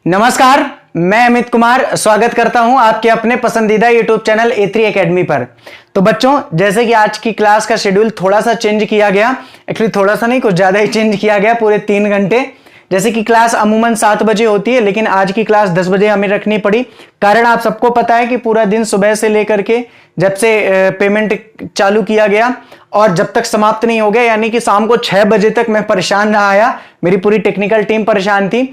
नमस्कार, मैं अमित कुमार स्वागत करता हूं आपके अपने पसंदीदा यूट्यूब चैनल A3 एकेडमी पर। तो बच्चों, जैसे कि आज की क्लास का शेड्यूल थोड़ा सा चेंज किया गया, एक्चुअली थोड़ा सा नहीं, कुछ ज़्यादा ही चेंज किया गया, पूरे 3 घंटे। जैसे कि क्लास अमूमन 7 बजे होती है, लेकिन आज की क्लास 10 बजे हमें रखनी पड़ी। कारण आप सबको पता है कि पूरा दिन सुबह से लेकर के जब से पेमेंट चालू किया गया और जब तक समाप्त नहीं हो गया, यानी कि शाम को 6 बजे तक मैं परेशान रहा आया, मेरी पूरी टेक्निकल टीम परेशान थी,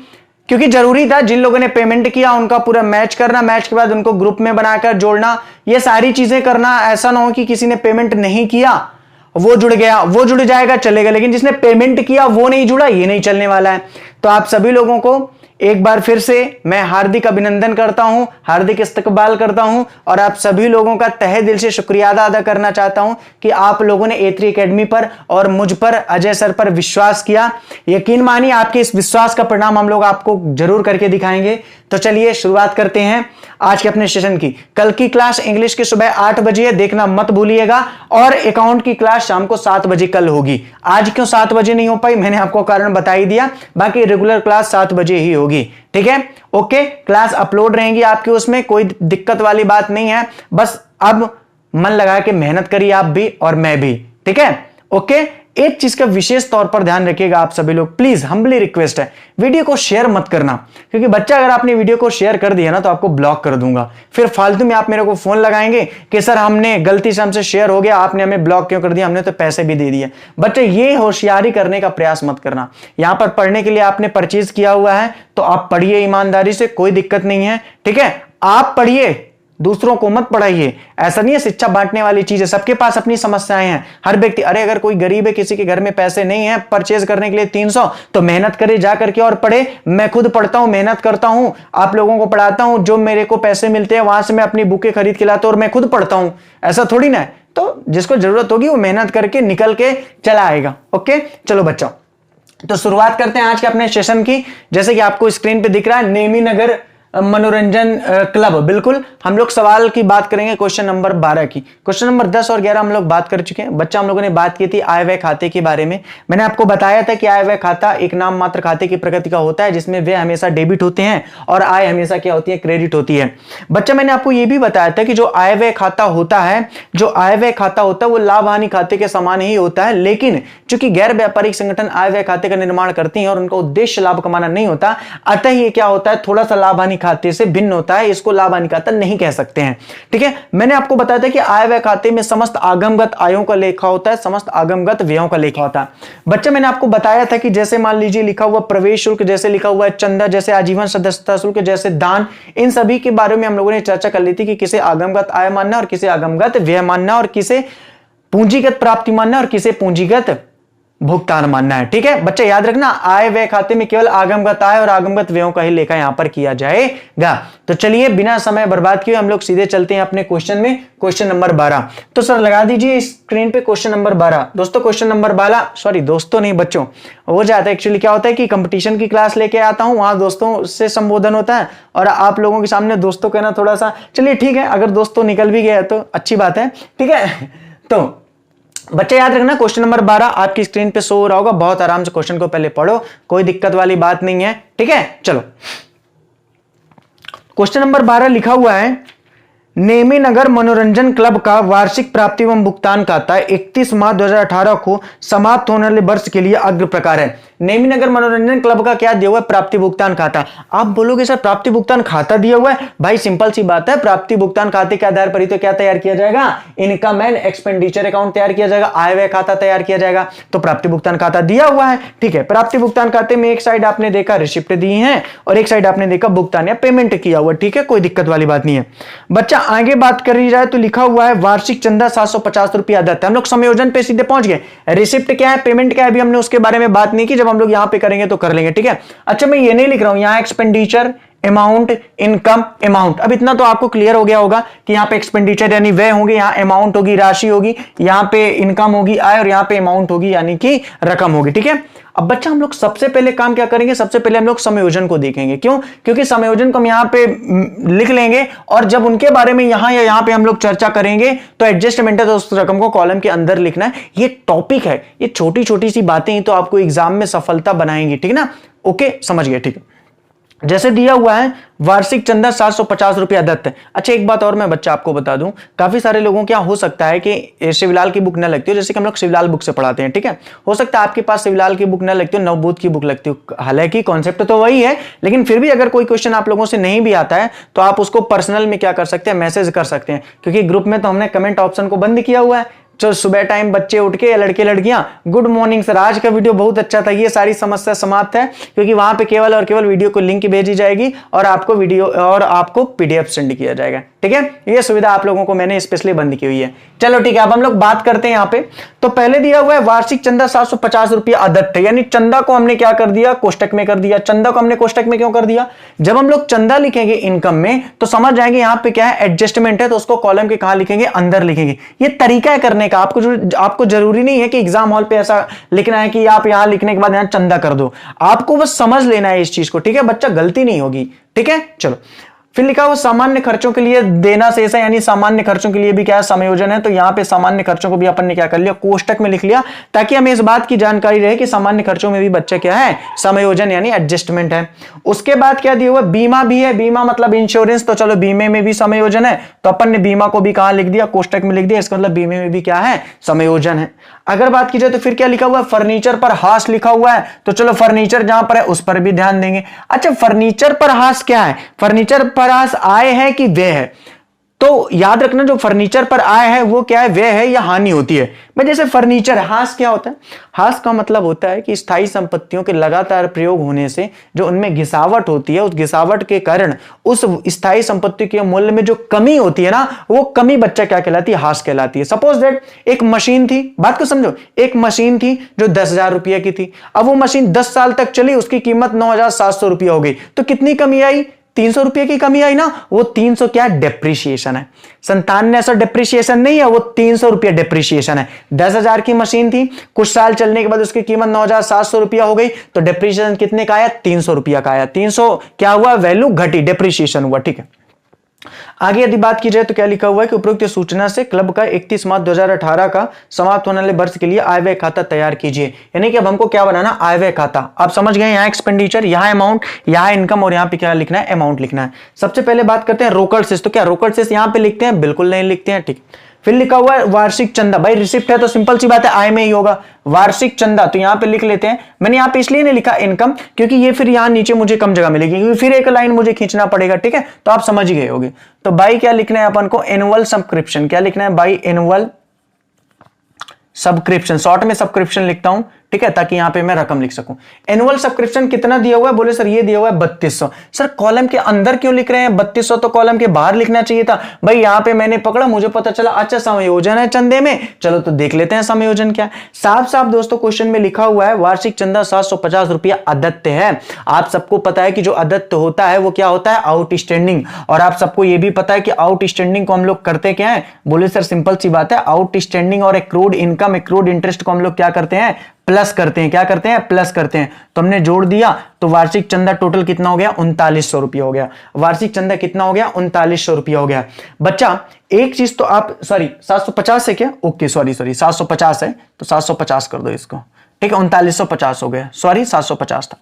क्योंकि जरूरी था जिन लोगों ने पेमेंट किया उनका पूरा मैच करना, मैच के बाद उनको ग्रुप में बनाकर जोड़ना, ये सारी चीजें करना। ऐसा ना हो कि किसी ने पेमेंट नहीं किया, वो जुड़ गया, वो जुड़ जाएगा चलेगा, लेकिन जिसने पेमेंट किया वो नहीं जुड़ा, ये नहीं चलने वाला है। तो आप सभी लोगों को एक बार फिर से मैं हार्दिक अभिनंदन करता हूं, हार्दिक इस्तकबाल करता हूं और आप सभी लोगों का तहे दिल से शुक्रिया अदा करना चाहता हूं कि आप लोगों ने A3 एकेडमी पर और मुझ पर, अजय सर पर विश्वास किया। यकीन मानिए, आपके इस विश्वास का परिणाम हम लोग आपको जरूर करके दिखाएंगे। तो चलिए शुरुआत करते हैं आज के अपने सेशन की। कल की क्लास इंग्लिश की सुबह 8 बजे है, देखना मत भूलिएगा, और अकाउंट की क्लास शाम को 7 बजे कल होगी। आज क्यों 7 बजे नहीं हो पाई, मैंने आपको कारण बता ही दिया, बाकी रेगुलर क्लास 7 बजे ही होगी। ठीक है, ओके। क्लास अपलोड रहेंगी आपकी, उसमें कोई दिक्कत वाली बात नहीं है। बस अब मन लगा के मेहनत करिए आप भी और मैं भी। ठीक है, ओके। एक चीज का विशेष तौर पर ध्यान रखिएगा आप सभी लोग, प्लीज, हम्बली रिक्वेस्ट है, वीडियो को शेयर मत करना, क्योंकि बच्चा अगर आपने वीडियो को शेयर कर दिया ना तो आपको ब्लॉक कर दूंगा। फिर फालतू में आप मेरे को फोन लगाएंगे कि सर हमने गलती से, हमसे शेयर हो गया, आपने हमें ब्लॉक क्यों कर दिया, हमने तो पैसे भी दे दिए। बच्चे, ये होशियारी करने का प्रयास मत करना। यहां पर पढ़ने के लिए आपने परचेज किया हुआ है तो आप पढ़िए ईमानदारी से, कोई दिक्कत नहीं है। ठीक है, आप पढ़िए, दूसरों को मत पढ़ाइए। ऐसा नहीं है शिक्षा बांटने वाली चीज है, सबके पास अपनी समस्याएं हैं। हर व्यक्ति, अरे अगर कोई गरीब है, किसी के घर में पैसे नहीं है परचेज करने के लिए 300, तो मेहनत करे जा करके और पढ़े। मैं खुद पढ़ता हूं, मेहनत करता हूं, आप लोगों को पढ़ाता हूं, जो मेरे को पैसे मिलते हैं वहां से मैं अपनी बुकें खरीद के लाता हूं और मैं खुद पढ़ता हूं। ऐसा थोड़ी ना है। तो जिसको जरूरत होगी वो मेहनत करके निकल के चला आएगा। ओके, चलो बच्चों, तो शुरुआत करते हैं आज के अपने सेशन की। जैसे कि आपको स्क्रीन पे दिख रहा है, नेमी नगर मनोरंजन क्लब। बिल्कुल, हम लोग सवाल की बात करेंगे क्वेश्चन नंबर 12 की। क्वेश्चन नंबर 10 और 11 हम लोग बात कर चुके हैं। बच्चा, हम लोगों ने बात की थी आय व्यय खाते के बारे में। मैंने आपको बताया था कि आय व्यय खाता एक नाम मात्र खाते की प्रकृति का होता है, जिसमें व्यय हमेशा डेबिट होते हैं और आय हमेशा क्या होती है, क्रेडिट होती है। बच्चा, मैंने आपको यह भी बताया था कि जो आय व्यय खाता होता है, जो आय व्यय खाता होता है वो लाभ हानि खाते के समान ही होता है, लेकिन चूंकि गैर व्यापारिक संगठन आय व्यय खाते का निर्माण करती हैं और उनका उद्देश्य लाभ कमाना नहीं होता, अतः ये क्या होता है, थोड़ा सा लाभ हानि खाते से भिन्न होता है। इसको लाभ हानि खाता नहीं कह सकते हैं। ठीक है, मैंने आपको बताया था कि आय व्यय खाते में समस्त आगमगत आयों का लेखा होता है, समस्त आगमगत व्ययों का लेखा होता है। बच्चा, मैंने आपको बताया था कि जैसे मान लीजिए लिखा हुआ प्रवेश शुल्क, जैसे लिखा हुआ है चंदा, जैसे आजीवन सदस्यता शुल्क, जैसे दान, इन सभी के बारे में हम लोगों ने चर्चा कर ली थी कि किसे आगमगत आय मानना और किसे आगमगत व्यय मानना और किसे पूंजीगत प्राप्ति मानना और किसे पूंजीगत भुगतान मानना है। ठीक है बच्चा, याद रखना, आय व्यय खाते में केवल आगमगत आय और आगमगत व्ययों का ही लेखा यहां पर किया जाएगा। तो चलिए बिना समय बर्बाद किए हम लोग सीधे चलते हैं अपने क्वेश्चन में, क्वेश्चन नंबर 12। तो सर लगा दीजिए स्क्रीन पे क्वेश्चन नंबर 12। दोस्तों क्वेश्चन नंबर 12, सॉरी दोस्तों नहीं बच्चों, हो जाता है। एक्चुअली क्या होता है कि कंपटीशन की क्लास लेके आता हूं, वहां दोस्तों से संबोधन होता है और आप लोगों के सामने दोस्तों कहना थोड़ा सा, चलिए ठीक है, अगर दोस्तों निकल भी गया तो अच्छी बात है। ठीक है, तो बच्चे याद रखना क्वेश्चन नंबर 12 आपकी स्क्रीन पे शो हो रहा होगा। बहुत आराम से क्वेश्चन को पहले पढ़ो, कोई दिक्कत वाली बात नहीं है। ठीक है, चलो क्वेश्चन नंबर 12 लिखा हुआ है, नेमी नगर मनोरंजन क्लब का वार्षिक प्राप्ति एवं भुगतान खाता 31 मार्च 2018 को समाप्त होने वाले वर्ष के लिए अग्र प्रकार है। नेमी नगर मनोरंजन क्लब का क्या दिया हुआ है, प्राप्ति भुगतान खाता। आप बोलोगे सर प्राप्ति भुगतान खाता दिया हुआ है, भाई सिंपल सी बात है, प्राप्ति भुगतान खाते के आधार पर ही तो क्या तैयार किया जाएगा, इनकम एंड एक्सपेंडिचर अकाउंट तैयार किया जाएगा, आय व्यय खाता तैयार किया जाएगा। तो प्राप्ति भुगतान खाता दिया हुआ है। ठीक है, प्राप्ति भुगतान खाते में एक साइड आपने देखा रिसिप्ट दी है और एक साइड आपने देखा भुगतान या पेमेंट किया हुआ। ठीक है, कोई दिक्कत वाली बात नहीं है। बच्चा आगे बात करी जाए तो लिखा हुआ है वार्षिक चंदा 750 रुपया दत्त है। हम लोग संयोजन पे सीधे पहुंच गए। रिसिप्ट क्या है, पेमेंट क्या है, अभी हमने उसके बारे में बात नहीं की, जब हम लोग यहां पे करेंगे तो कर लेंगे। ठीक है, अच्छा मैं ये नहीं लिख रहा हूं यहां एक्सपेंडिचर अमाउंट, इनकम अमाउंट। अब इतना तो आपको क्लियर हो गया होगा कि यहां पे एक्सपेंडिचर यानी व्यय होंगे, यहां अमाउंट होगी राशि होगी, यहां पे इनकम होगी आय और यहां पे अमाउंट होगी यानी कि रकम होगी। ठीक है, अब बच्चा हम लोग सबसे पहले काम क्या करेंगे, सबसे पहले हम लोग समायोजन को देखेंगे। क्यों, क्योंकि समायोजन को हम यहां पे लिख लेंगे और जब उनके बारे में यहां या यहां पे हम लोग चर्चा करेंगे तो एडजस्टमेंट है तो उस रकम को कॉलम के अंदर लिखना है। ये टॉपिक है, ये छोटी छोटी सी बातें ही तो आपको एग्जाम में सफलता बनाएंगी। ठीक है ना, ओके समझ गए। ठीक है, जैसे दिया हुआ है वार्षिक चंदा 750 रुपया दत्त है। अच्छा एक बात और मैं बच्चा आपको बता दूं, काफी सारे लोगों के यहाँ हो सकता है कि शिवलाल की बुक न लगती हो, जैसे कि हम लोग शिवलाल बुक से पढ़ाते हैं, ठीक है, हो सकता है आपके पास शिवलाल की बुक न लगती हो, नवबोध की बुक लगती हो। हालांकि कॉन्सेप्ट तो वही है, लेकिन फिर भी अगर कोई क्वेश्चन आप लोगों से नहीं भी आता है तो आप उसको पर्सनल में क्या कर सकते हैं, मैसेज कर सकते हैं, क्योंकि ग्रुप में तो हमने कमेंट ऑप्शन को बंद किया हुआ है। जो सुबह टाइम बच्चे उठ के या लड़के लड़कियां गुड मॉर्निंग सर, आज का वीडियो बहुत अच्छा था, ये सारी समस्या समाप्त है, क्योंकि वहां पे केवल और केवल वीडियो को लिंक भेजी जाएगी और आपको पीडीएफ सेंड किया जाएगा, ठीक है। ये सुविधा आप लोगों को मैंने स्पेशली बंद की हुई है। चलो ठीक है, अब हम लोग बात करते हैं यहाँ पे। तो पहले दिया हुआ है वार्षिक चंदा 750 रुपया अदत्त है, यानी चंदा को हमने क्या कर दिया, कोष्टक में कर दिया। चंदा को हमने कोष्टक में क्यों कर दिया, जब हम लोग चंदा लिखेंगे इनकम में तो समझ जाएंगे यहाँ पे क्या है, एडजस्टमेंट है, तो उसको कॉलम के कहां लिखेंगे, अंदर लिखेंगे। ये तरीका है करने का, आपको जरूरी नहीं है कि एग्जाम हॉल पे ऐसा लिखना है कि आप यहां लिखने के बाद यहां चंदा कर दो, आपको बस समझ लेना है इस चीज को, ठीक है बच्चा, गलती नहीं होगी, ठीक है। चलो फिर लिखा हुआ सामान्य खर्चों के लिए देना शेष है, यानी सामान्य खर्चों के लिए भी क्या है, समायोजन है। तो यहां पे सामान्य खर्चों को भी अपन ने क्या कर लिया, कोष्टक में लिख लिया, ताकि हमें इस बात की जानकारी रहे कि सामान्य खर्चों में भी बच्चा क्या है, समायोजन यानी एडजस्टमेंट है। उसके बाद क्या दिया हुआ, बीमा भी है, बीमा मतलब इंश्योरेंस, तो चलो बीमे में भी समायोजन है, तो अपन ने बीमा को भी कहां लिख दिया, कोष्टक में लिख दिया, इसका मतलब बीमे में भी क्या है, समायोजन है। अगर बात की जाए तो फिर क्या लिखा हुआ है, फर्नीचर पर हाश लिखा हुआ है, तो चलो फर्नीचर जहां पर है उस पर भी ध्यान देंगे। अच्छा फर्नीचर पर हाश क्या है, फर्नीचर पर हाश आय है कि व्यय है, तो याद रखना जो फर्नीचर पर आय है वो क्या है, व्यय है या हानि होती है। भाई जैसे फर्नीचर, हाश क्या होता है, हाश का मतलब होता है कि स्थायी संपत्तियों के लगातार प्रयोग होने से जो उनमें घिसावट होती है, उस घिसावट के कारण उस स्थायी संपत्ति के मूल्य में जो कमी होती है ना, वो कमी बच्चा क्या कहलाती है, हाश कहलाती है। सपोज दैट एक मशीन थी, बात को समझो, एक मशीन थी जो 10,000 रुपये की थी, अब वो मशीन 10 साल तक चली, उसकी कीमत 9,700 रुपया हो गई, तो कितनी कमी आई, 300 रुपये की कमी आई ना, वो 300 क्या है, डेप्रिसिएशन है। 97 डेप्रिसिएशन नहीं है, वो 300 रुपया डेप्रिसिएशन है। 10,000 की मशीन थी, कुछ साल चलने के बाद उसकी कीमत 9,700 रुपया हो गई, तो डेप्रिसिएशन कितने का आया, 300 रुपया का आया। 300 क्या हुआ, वैल्यू घटी, डेप्रिसिएशन हुआ, ठीक है। आगे यदि बात की जाए तो क्या लिखा हुआ है कि उपरोक्त सूचना से क्लब का 31 मार्च 2018 का समाप्त होने वाले वर्ष के लिए आय व्यय खाता तैयार कीजिए। यानी कि अब हमको क्या बनाना, आय व्यय खाता। आप समझ गए, यहाँ एक्सपेंडिचर, यहाँ अमाउंट, यहाँ इनकम, और यहाँ पे क्या लिखना है, अमाउंट लिखना है। सबसे पहले बात करते हैं रोकड़ शेष। तो क्या रोकड़ शेष यहाँ पे लिखते हैं, बिल्कुल नहीं लिखते हैं, ठीक। फिर लिखा हुआ है वार्षिक चंदा, भाई रिसिप्ट है तो सिंपल सी बात है आय में ही होगा। वार्षिक चंदा तो यहां पे लिख लेते हैं, मैंने यहां पे इसलिए नहीं लिखा इनकम, क्योंकि ये फिर यहां नीचे मुझे कम जगह मिलेगी, क्योंकि फिर एक लाइन मुझे खींचना पड़ेगा, ठीक है, तो आप समझ ही गए होगे। तो भाई क्या लिखना है अपन को, एनुअल सब्सक्रिप्शन, क्या लिखना है भाई, एनुअल सब्सक्रिप्शन, शॉर्ट में सब्सक्रिप्शन लिखता हूं, ठीक है, ताकि यहां पे मैं रकम लिख सकूं। एनुअल सब्सक्रिप्शन कितना दिया हुआ है, बोले सर ये दिया हुआ है 3200। सर कॉलम के अंदर क्यों लिख रहे हैं 3200, तो कॉलम के बाहर लिखना चाहिए था। भाई यहां पे मैंने पकड़ा, मुझे पता चला अच्छा समायोजन है चंदे में, चलो तो देख लेते हैं समायोजन क्या है। साफ साफ दोस्तों क्वेश्चन में लिखा हुआ है वार्षिक चंदा 750 रुपया अदत्त है। आप सबको पता है कि जो अदत्त होता है वो क्या होता है, आउटस्टैंडिंग। और आप सबको ये भी पता है कि आउटस्टैंडिंग को हम लोग करते क्या है, बोले सर सिंपल सी बात है, आउटस्टैंडिंग और एक्रूड इनकम, एक्रूड इंटरेस्ट को हम लोग क्या करते हैं, प्लस करते हैं। क्या करते हैं, प्लस करते हैं। तो हमने जोड़ दिया तो वार्षिक चंदा टोटल कितना हो गया, 3900 रुपया हो गया। वार्षिक चंदा कितना हो गया, 3900 रुपया हो गया। बच्चा एक चीज तो आप, सॉरी 750 है क्या, ओके सॉरी 750 है, तो 750 कर दो इसको, ठीक है, 3950 हो गया, सॉरी 750 था।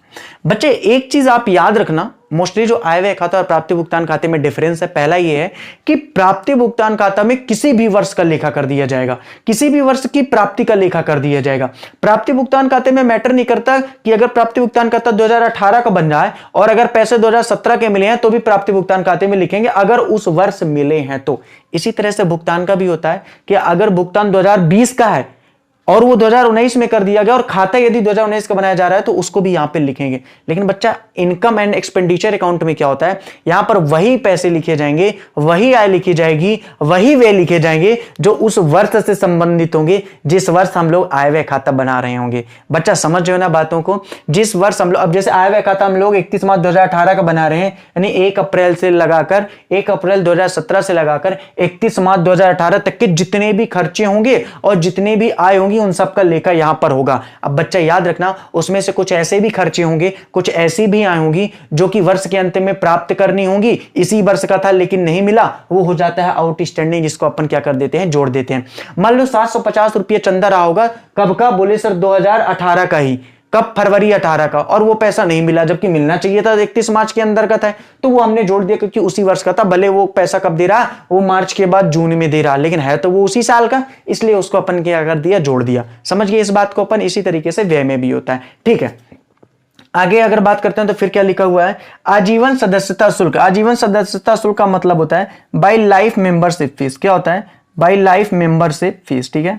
बच्चे एक चीज आप याद रखना, मोस्टली जो आय व्यय खाता और प्राप्ति भुगतान खाते में डिफरेंस है, पहला ये है कि प्राप्ति भुगतान खाता में किसी भी वर्ष का लेखा कर दिया जाएगा, किसी भी वर्ष की प्राप्ति का लेखा कर दिया जाएगा। प्राप्ति भुगतान खाते में मैटर नहीं करता कि अगर प्राप्ति भुगतान खाता 2018 का बन जाए और अगर पैसे 2017 के मिले हैं तो भी प्राप्ति भुगतान खाते में लिखेंगे, अगर उस वर्ष मिले हैं तो। इसी तरह से भुगतान का भी होता है कि अगर भुगतान 2020 का है और वो 2019 में कर दिया गया और खाता यदि 2019 का बनाया जा रहा है तो उसको भी यहां पे लिखेंगे। लेकिन बच्चा इनकम एंड एक्सपेंडिचर अकाउंट में क्या होता है, यहां पर वही पैसे लिखे जाएंगे, वही आय लिखी जाएगी, वही व्यय लिखे जाएंगे जो उस वर्ष से संबंधित होंगे जिस वर्ष हम लोग आय व्यय खाता बना रहे होंगे। बच्चा समझ रहे हो ना बातों को, जिस वर्ष हम लोग, अब जैसे आय व्यय खाता हम लोग 31 मार्च 2018 का बना रहे हैं, यानी 1 अप्रैल से लगाकर 1 अप्रैल 2017 से लगाकर 31 मार्च 2018 तक के जितने भी खर्चे होंगे और जितने भी आय होंगी उन सब का लेखा यहां पर होगा। अब बच्चा याद रखना, उसमें से कुछ ऐसे भी खर्चे होंगे, कुछ ऐसी भी आय होंगी जो कि वर्ष के अंत में प्राप्त करनी होंगी, इसी वर्ष का था लेकिन नहीं मिला, वो हो जाता है आउटस्टैंडिंग, जिसको अपन क्या कर देते हैं, जोड़ देते हैं। मान लो 750 रुपये चंदा रहा होगा, कब का, बोले सर 2018 का ही, कब? फरवरी 18 का, और वो पैसा नहीं मिला, जबकि मिलना चाहिए था 31 मार्च के अंदर का था, तो वो हमने जोड़ दिया क्योंकि उसी वर्ष का था। भले वो पैसा कब दे रहा, वो मार्च के बाद जून में दे रहा, लेकिन है तो वो उसी साल का, इसलिए उसको अपन क्या कर दिया, जोड़ दिया। समझ गए इस बात को अपन? इसी तरीके से व्यय में भी होता है, ठीक है। आगे अगर बात करते हैं तो फिर क्या लिखा हुआ है, आजीवन सदस्यता शुल्क। आजीवन सदस्यता शुल्क का मतलब होता है बाय लाइफ मेंबरशिप फीस। क्या होता है? बाय लाइफ मेंबरशिप फीस, ठीक है,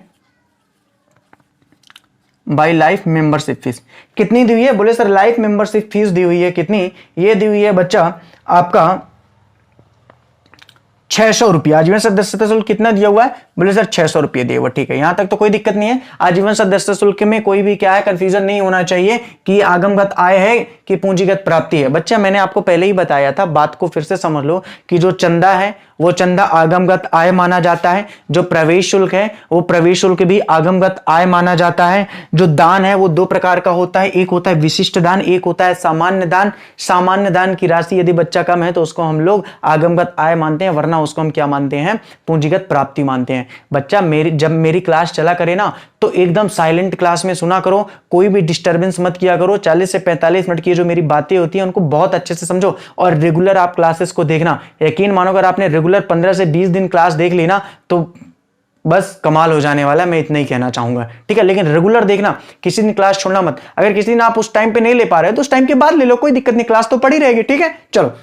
बाय लाइफ मेंबरशिप फीस। कितनी दी हुई है? बोले सर लाइफ मेंबरशिप फीस दी हुई है, कितनी? ये दी हुई है बच्चा आपका 600 रुपया। आजीवन सदस्यता शुल्क कितना दिया हुआ है? बोले सर 600 रुपये दिए हुआ, ठीक है, यहां तक तो कोई दिक्कत नहीं है। आजीवन सदस्यता शुल्क में कोई भी क्या है, कंफ्यूजन नहीं होना चाहिए कि आगमगत आय है कि पूंजीगत प्राप्ति है। बच्चा मैंने आपको पहले ही बताया था, बात को फिर से समझ लो कि जो चंदा है वो चंदा आगमगत आय माना जाता है, जो प्रवेश शुल्क है वो प्रवेश शुल्क भी आगमगत आय माना जाता है। जो दान है वो दो प्रकार का होता है, एक होता है विशिष्ट दान, एक होता है सामान्य दान। सामान्य दान की राशि यदि बच्चा कम है तो उसको हम लोग आगमगत आय मानते हैं, वरना उसको हम क्या मानते हैं? पूंजीगत प्राप्ति मानते हैं। बच्चा जब मेरी क्लास चला करे ना तो एकदम साइलेंट क्लास में सुना करो, कोई भी डिस्टरबेंस मत किया करो। 40 से 45 मिनट की जो मेरी बातें होती हैं उनको बहुत अच्छे से समझो और रेगुलर आप क्लासेस को देखना। यकीन मानो अगर आपने रेगुलर 15 से 20 दिन क्लास देख ली ना तो बस कमाल हो जाने वाला है, मैं इतना ही कहना चाहूंगा, ठीक है। लेकिन रेगुलर देखना, किसी दिन क्लास छोड़ना मत। अगर किसी दिन आप उस टाइम पे नहीं ले पा रहे तो उस टाइम के बाद ले लो, कोई दिक्कत नहीं, क्लास तो पड़ी रहेगी, ठीक है। चलो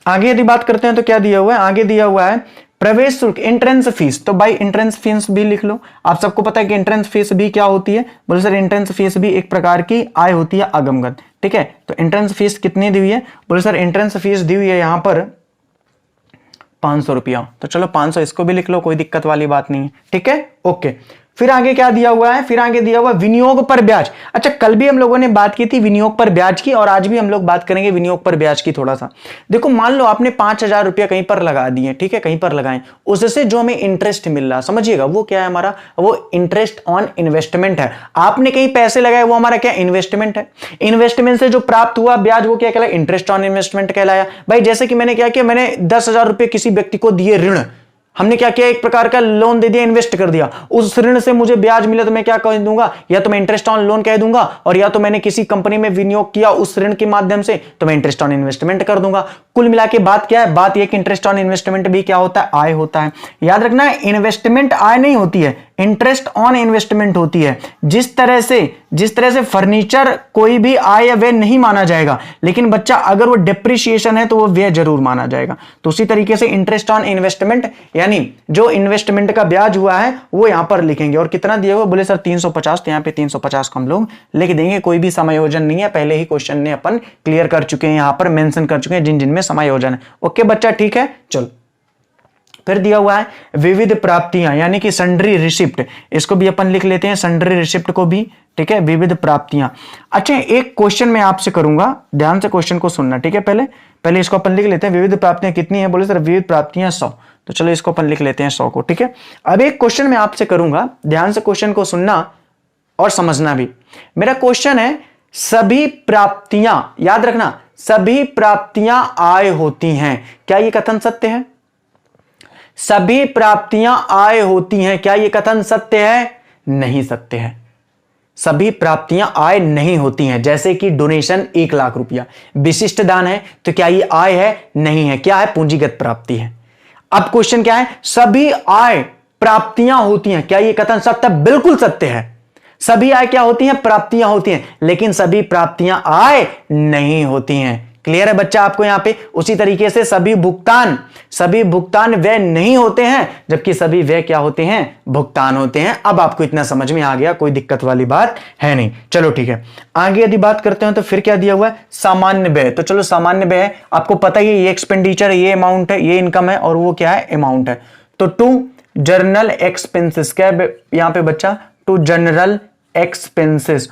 आगे यदि बात करते हैं तो क्या दिया हुआ है? आगे दिया हुआ है प्रवेश शुल्क, एंट्रेंस फीस। तो भाई एंट्रेंस फीस भी लिख लो। आप सबको पता है कि एंट्रेंस फीस भी क्या होती है? बोले सर एंट्रेंस फीस भी एक प्रकार की आय होती है आगमगत, ठीक है। तो एंट्रेंस फीस कितनी दी हुई है? बोले सर एंट्रेंस फीस दी हुई है यहां पर 500 रुपया। तो चलो 500 इसको भी लिख लो, कोई दिक्कत वाली बात नहीं है, ठीक है, ओके। फिर आगे क्या दिया हुआ है? फिर आगे दिया हुआ विनियोग पर ब्याज। अच्छा, कल भी हम लोगों ने बात की थी विनियोग पर ब्याज की, और आज भी हम लोग बात करेंगे विनियोग पर ब्याज की थोड़ा सा। देखो मान लो आपने 5,000 रुपया कहीं पर लगा दिए, ठीक है, कहीं पर लगाएं, उससे जो हमें इंटरेस्ट मिल रहा, समझिएगा वो क्या है हमारा? वो इंटरेस्ट ऑन इन्वेस्टमेंट है। आपने कहीं पैसे लगाए, वो हमारा क्या? इन्वेस्टमेंट है। इन्वेस्टमेंट से जो प्राप्त हुआ ब्याज वो क्या कहलाया? इंटरेस्ट ऑन इन्वेस्टमेंट कहलाया। भाई जैसे कि मैंने क्या किया, मैंने 10,000 रुपये किसी व्यक्ति को दिए ऋण, हमने क्या किया? एक प्रकार का लोन दे दिया, इन्वेस्ट कर दिया, उस ऋण से मुझे ब्याज मिला तो मैं क्या कह दूंगा? या तो मैं इंटरेस्ट ऑन लोन कह दूंगा, और या तो मैंने किसी कंपनी में विनियोग किया उस ऋण के माध्यम से तो मैं इंटरेस्ट ऑन इन्वेस्टमेंट कर दूंगा। कुल मिला के बात क्या है? बात यह कि इंटरेस्ट ऑन इन्वेस्टमेंट भी क्या होता है? आय होता है। याद रखना है, इन्वेस्टमेंट आय नहीं होती है, इंटरेस्ट ऑन इन्वेस्टमेंट होती है। जिस तरह से फर्नीचर कोई भी आय या व्यय नहीं माना जाएगा, लेकिन बच्चा अगर वो डेप्रिसिएशन है तो वो व्यय जरूर माना जाएगा। तो उसी तरीके से इंटरेस्ट ऑन इन्वेस्टमेंट यानी जो इन्वेस्टमेंट का ब्याज हुआ है वो यहां पर लिखेंगे। और कितना दिया हुआ? बोले सर 350, तो यहां पे 350 को हम लोग लिख देंगे, कोई भी समायोजन नहीं है, पहले ही क्वेश्चन ने अपन क्लियर कर चुके हैं, यहां पर मेंशन कर चुके हैं जिन जिन में समायोजन है। ओके बच्चा, ठीक है। चलो फिर दिया हुआ है विविध प्राप्तियां यानी कि सन्ड्री रिसिप्ट, इसको भी अपन लिख लेते हैं, सन्ड्री रिसिप्ट को भी, ठीक है, विविध प्राप्तियां। अच्छा, एक क्वेश्चन मैं आपसे करूंगा, ध्यान से क्वेश्चन को सुनना, ठीक है। पहले इसको अपन लिख लेते हैं, विविध प्राप्तियां कितनी है? बोले सर विविध प्राप्तियां 100, तो चलो इसको अपन लिख लेते हैं 100 को, ठीक है। अब एक क्वेश्चन मैं आपसे करूंगा, ध्यान से क्वेश्चन को सुनना और समझना भी। मेरा क्वेश्चन है, सभी प्राप्तियां, याद रखना, सभी प्राप्तियां आय होती हैं, क्या यह कथन सत्य है? सभी प्राप्तियां आय होती हैं, क्या यह कथन सत्य है? नहीं सत्य है। सभी प्राप्तियां आय नहीं होती हैं। जैसे कि डोनेशन 1 लाख रुपया, विशिष्ट दान है, तो क्या यह आय है? नहीं है। क्या है? पूंजीगत प्राप्ति है। अब क्वेश्चन क्या है? सभी आय प्राप्तियां होती हैं, क्या यह कथन सत्य? बिल्कुल सत्य है। सभी आय क्या होती हैं? प्राप्तियां होती हैं, लेकिन सभी प्राप्तियां आय नहीं होती हैं। क्लियर है बच्चा आपको यहां पे? उसी तरीके से सभी भुगतान व्यय नहीं होते हैं, जबकि सभी व्यय क्या होते हैं? भुगतान होते हैं। अब आपको इतना समझ में आ गया, कोई दिक्कत वाली बात है नहीं। चलो ठीक है, आगे यदि बात करते हैं तो फिर क्या दिया हुआ है? सामान्य व्यय। तो चलो सामान्य व्यय है, आपको पता ही है, ये एक्सपेंडिचर है, ये अमाउंट है, ये इनकम है, और वो क्या है? अमाउंट है। तो टू जनरल एक्सपेंसेस, क्या है यहां पे बच्चा? To general expenses.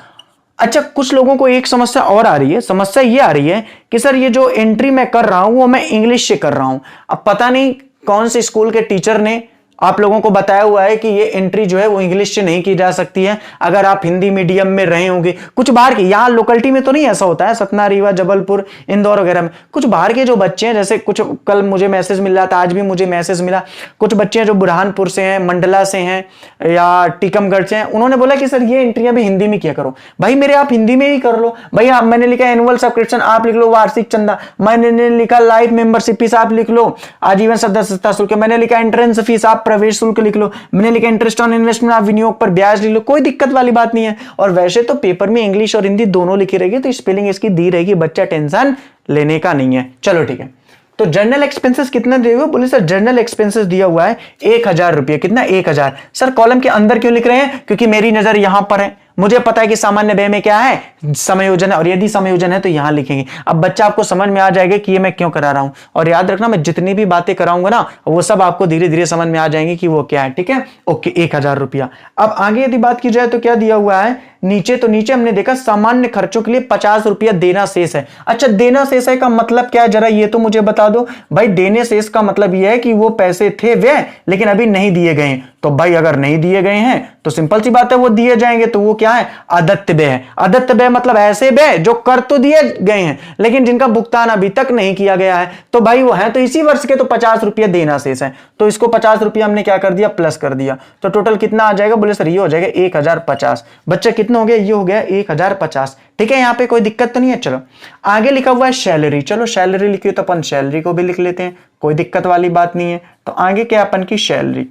अच्छा, कुछ लोगों को एक समस्या और आ रही है, समस्या ये आ रही है कि सर ये जो एंट्री मैं कर रहा हूं वो मैं इंग्लिश से कर रहा हूं। अब पता नहीं कौन से स्कूल के टीचर ने आप लोगों को बताया हुआ है कि ये एंट्री जो है वो इंग्लिश से नहीं की जा सकती है अगर आप हिंदी मीडियम में रहे होंगे। कुछ बाहर के, यहाँ लोकलिटी में तो नहीं ऐसा होता है, सतना, रीवा, जबलपुर, इंदौर वगैरह में कुछ बाहर के जो बच्चे हैं, जैसे कुछ कल मुझे मैसेज मिल रहा था, आज भी मुझे मैसेज मिला, कुछ बच्चे हैं जो बुरहानपुर से हैं, मंडला से हैं या टीकमगढ़ से हैं, उन्होंने बोला कि सर ये एंट्रियां भी हिंदी में किया करो। भाई मेरे आप हिंदी में ही कर लो भाई। आप, मैंने लिखा एनुअल सब्सक्रिप्शन, आप लिख लो वार्षिक चंदा, मैंने लिखा लाइफ मेंबरशिप फीस, आप लिख लो आजीवन सदस्यता शुल्क, मैंने लिखा एंट्रेंस फीस, आप प्रवेश शुल्क लिख लो, मैंने लिखा इंटरेस्ट ऑन इन्वेस्टमेंट, आप विनियोग पर ब्याज लिख लो, कोई दिक्कत वाली बात नहीं है। और वैसे तो पेपर में इंग्लिश और हिंदी दोनों लिखी रहेगी, तो स्पेलिंग इसकी दी रहेगी, बच्चा टेंशन लेने का नहीं है। चलो ठीक है। तो जर्नल एक्सपेंसेस कितना दिए हुए? बोले सर जर्नल एक्सपेंसेस दिया हुआ है 1000 रुपये। कितना? 1000। सर कॉलम के अंदर क्यों लिख रहे हैं? क्योंकि मेरी नजर यहां पर है, मुझे पता है कि सामान्य व्यय में क्या है, समायोजन है, और यदि समायोजन है तो यहां लिखेंगे। अब बच्चा आपको समझ में आ जाएगा कि ये मैं क्यों करा रहा हूं, और याद रखना मैं जितनी भी बातें कराऊंगा ना वो सब आपको धीरे धीरे समझ में आ जाएंगे कि वो क्या है। ठीक है, ओके। 1000 रुपया। अब आगे यदि बात की जाए तो क्या दिया हुआ है नीचे? तो नीचे हमने देखा सामान्य खर्चों के लिए 50 रुपया देना शेष है। अच्छा, देना शेष है का मतलब क्या है, जरा ये तो मुझे बता दो भाई। देने शेष का मतलब यह है कि वो पैसे थे व्यय लेकिन अभी नहीं दिए गए। तो भाई अगर नहीं दिए गए हैं तो सिंपल सी बात है वो दिए जाएंगे, तो वो क्या है? अदत्त व्यय है। अदत्त व्यय मतलब ऐसे व्यय जो कर तो दिए गए हैं लेकिन जिनका भुगतान अभी तक नहीं किया गया है, तो भाई वो है तो इसी वर्ष के, तो 50 रुपया देना शेष है, तो इसको 50 रुपया हमने क्या कर दिया? प्लस कर दिया। तो टोटल कितना आ जाएगा? बोले सर ये हो जाएगा 1050। बच्चे कितना हो गया? ये हो गया 1050। ठीक है, यहां पे कोई दिक्कत तो नहीं है। चलो आगे लिखा हुआ है सैलरी। चलो सैलरी लिखी हो तो अपन सैलरी को भी लिख लेते हैं, कोई दिक्कत वाली बात नहीं है। तो आगे क्या अपन की सैलरी,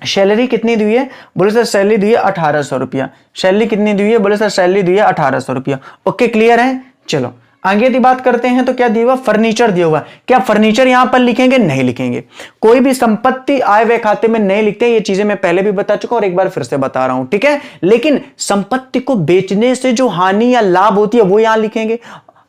सैलरी कितनी दी हुई है? बोले सर सैलरी दी है 1800 रुपया। सैलरी कितनी दी हुई है? बोले सर सैलरी दी है 1800 रुपया। ओके, क्लियर है। चलो आगे यदि बात करते हैं तो क्या दिया हुआ? फर्नीचर दिया हुआ। क्या फर्नीचर यहां पर लिखेंगे? नहीं लिखेंगे। कोई भी संपत्ति आय व्यय खाते में नहीं लिखते, ये चीजें मैं पहले भी बता चुका और एक बार फिर से बता रहा हूं। ठीक है, लेकिन संपत्ति को बेचने से जो हानि या लाभ होती है वो यहां लिखेंगे।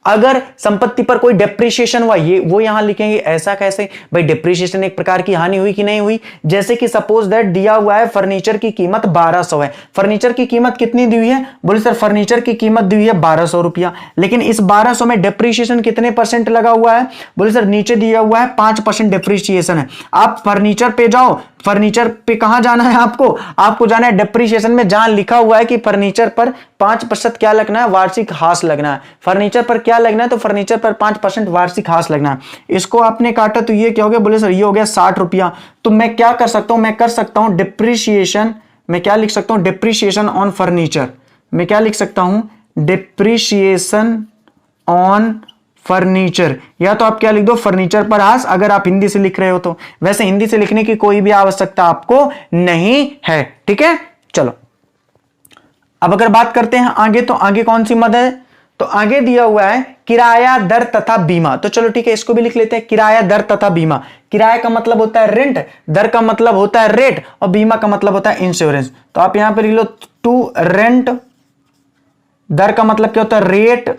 अगर संपत्ति पर कोई डेप्रिसिएशन हुआ ये वो यहां लिखेंगे। ऐसा कैसे भाई? डेप्रिसिएशन एक प्रकार की हानि हुई कि नहीं हुई? जैसे कि सपोज दैट दिया हुआ है फर्नीचर की कीमत 1200 है। फर्नीचर की कीमत कितनी दी हुई है? बोले सर फर्नीचर की कीमत दी हुई है 1200 रुपया, लेकिन इस 1200 में डेप्रिसिएशन कितने परसेंट लगा हुआ है? बोले सर नीचे दिया हुआ है 5% डेप्रिसिएशन है। आप फर्नीचर पे जाओ, फर्नीचर पे कहां जाना है आपको? आपको जाना है डेप्रिसिएशन में, जहां लिखा हुआ है कि फर्नीचर पर 5% क्या लगना है? वार्षिक हास लगना है। फर्नीचर पर क्या लगना है? तो फर्नीचर पर 5% वार्षिक हास लगना है। इसको आपने काटा तो ये क्या हो गया? बोले सर ये हो गया 60 रुपया। तो मैं क्या कर सकता हूं? मैं कर सकता हूं डिप्रिसिएशन, मैं क्या लिख सकता हूं? Depreciation on furniture. मैं क्या लिख सकता हूं? डिप्रिसिएशन ऑन फर्नीचर, या तो आप क्या लिख दो? फर्नीचर पर हास, अगर आप हिंदी से लिख रहे हो तो। वैसे हिंदी से लिखने की कोई भी आवश्यकता आपको नहीं है। ठीक है, चलो अब अगर बात करते हैं आगे, तो आगे कौन सी मद है? तो आगे दिया हुआ है किराया दर तथा बीमा। तो चलो ठीक है, इसको भी लिख लेते हैं, किराया दर तथा बीमा। किराया का मतलब होता है रेंट, दर का मतलब होता है रेट, और बीमा का मतलब होता है इंश्योरेंस। तो आप यहां पर लिख लो टू रेंट, दर का मतलब क्या होता है? Rate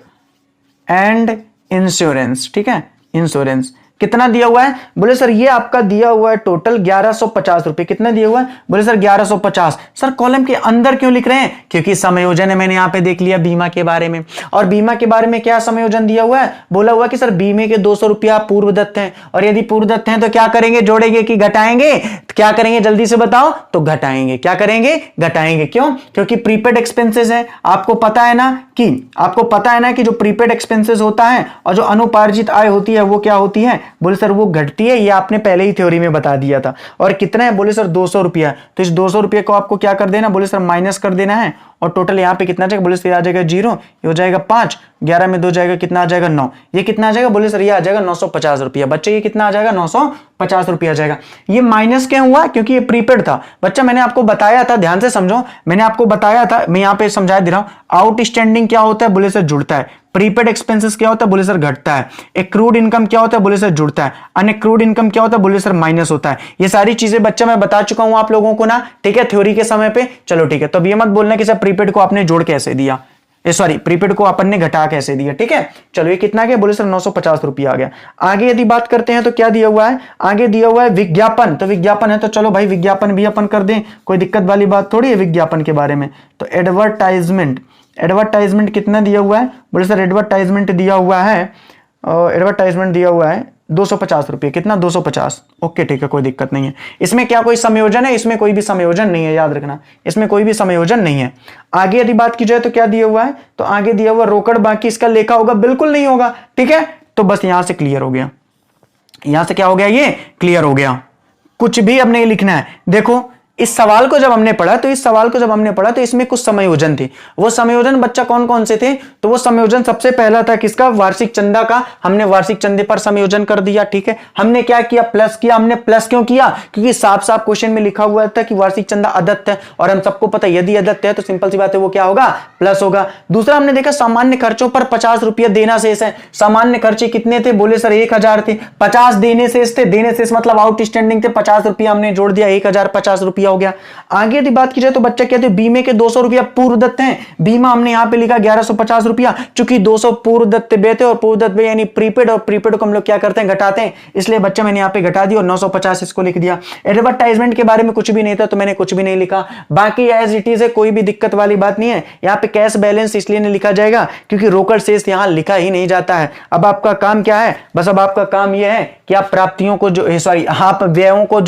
and insurance. ठीक है, इंश्योरेंस। कितना दिया हुआ है? बोले सर ये आपका दिया हुआ है टोटल 1150 रुपए। कितना दिया हुआ है? बोले सर 1150। सर कॉलम के अंदर क्यों लिख रहे हैं? क्योंकि समायोजन है, मैंने यहां पे देख लिया बीमा के बारे में। और बीमा के बारे में क्या समायोजन दिया हुआ है? बोला हुआ कि सर बीमे के 200 रुपया पूर्व दत्त हैं, और यदि पूर्व दत्त हैं तो क्या करेंगे? जोड़ेंगे कि घटाएंगे? क्या करेंगे जल्दी से बताओ? तो घटाएंगे। क्या करेंगे? घटाएंगे। क्यों? क्योंकि प्रीपेड एक्सपेंसेस है। आपको पता है ना कि जो प्रीपेड एक्सपेंसेस होता है और जो अनुपार्जित आय होती है वो क्या होती है? बोले सर वो घटती है। ये आपने पहले ही थ्योरी में बता दिया था। और कितना है? बोले सर 200 रुपया। तो इस 200 रुपये को आपको क्या कर देना? बोले सर माइनस कर देना है, और टोटल यहाँ पे कितना जाएगा? बोले सर आ जाएगा 0, ये हो जाएगा 5, 11 में 2 जाएगा, कितना आ जाएगा? 9। ये कितना आ जाएगा? बोले सर ये आ जाएगा 950 रुपया। बच्चे ये कितना आ जाएगा? 950 रुपया आ जाएगा। ये माइनस क्यों हुआ? क्योंकि ये प्रीपेड था। बच्चा मैंने आपको बताया था, ध्यान से समझो, मैंने आपको बताया था, मैं यहाँ पे समझा दे रहा हूं। आउटस्टैंडिंग क्या होता है? बोले सर जुड़ता है। प्रीपेड एक्सपेंसेस क्या होता है? बोले सर घटता है। एक्रूड इनकम क्या होता है? बोले सर जुड़ता है। अनएक्रूड इनकम क्या होता है? बोले सर माइनस होता है। ये सारी चीजें बच्चा मैं बता चुका हूं आप लोगों को ना, ठीक है, थ्योरी के समय पे। चलो ठीक है, तो अब ये मत बोलना कि सर प्रीपेड को आपने जोड़ कैसे दिया, सॉरी प्रीपेड को अपन ने घटा कैसे दिया। ठीक है, चलो ये कितना गया? बोले सर 950 रुपया आ गया। आगे यदि बात करते हैं तो क्या दिया हुआ है? आगे दिया हुआ है विज्ञापन। तो विज्ञापन है तो चलो भाई विज्ञापन भी अपन कर दें, कोई दिक्कत वाली बात थोड़ी है विज्ञापन के बारे में। तो एडवर्टाइजमेंट, एडवर्टाइजमेंट कितना दिया हुआ है? बोले सर एडवर्टाइजमेंट दिया हुआ है 250 रुपये, कितना 250। ओके ठीक है, कोई दिक्कत नहीं है। इसमें क्या कोई संयोजन है? इसमें कोई भी संयोजन नहीं है, याद रखना, इसमें कोई भी संयोजन नहीं है। आगे यदि बात की जाए तो क्या दिया हुआ है, तो आगे दिया हुआ रोकड़ बाकी इसका लेखा होगा, बिल्कुल नहीं होगा। ठीक है, तो बस यहां से क्लियर हो गया, यहां से क्या हो गया, ये क्लियर हो गया। कुछ भी अब नहीं लिखना है। देखो इस सवाल को जब हमने पढ़ा तो इसमें कुछ संयोजन थे। वो संयोजन बच्चा कौन कौन से थे? तो वो संयोजन सबसे पहला था किसका, वार्षिक चंदा का। हमने वार्षिक चंदे पर संयोजन कर दिया। ठीक है, हमने क्या किया, प्लस किया। हमने प्लस क्यों किया? क्योंकि साफ साफ क्वेश्चन में लिखा हुआ था कि वार्षिक चंदा अदत्त है, और हम सबको पता है यदि अदत्त है तो सिंपल सी बात है वो क्या होगा, प्लस होगा। दूसरा हमने देखा सामान्य खर्चों पर 50 रुपया देना शेष है। सामान्य खर्चे कितने थे? बोले सर 1000 थे। 50 देने शेष थे, देने शेष मतलब आउटस्टैंडिंग थे, 50 रुपया हमने जोड़ दिया, 1050 रुपया हो गया। आगे यदि बात की जाए तो बच्चा कहते हैं बीमे के 200 रुपया पूर्व दत्त हैं। बीमा हमने यहां पे लिखा 1150 रुपया, चूंकि 200 पूर्व दत्त व्यय थे और पूर्व दत्त व्यय यानी प्रीपेड, और प्रीपेड को हम लोग क्या करते हैं, घटाते हैं, इसलिए बच्चा मैंने यहां पे घटा दिया और 950 इसको लिख दिया। एडवर्टाइजमेंट के बारे में कुछ भी नहीं था तो मैंने कुछ भी नहीं लिखा, बाकी एज इट इज है, कोई भी दिक्कत वाली बात नहीं है। यहां पे कैश बैलेंस इसलिए नहीं लिखा जाएगा क्योंकि रोकड़ शेष यहां लिखा ही नहीं जाता है। अब आपका काम क्या है, बस अब आपका काम यह है कि आप प्राप्तियों को आप व्ययों को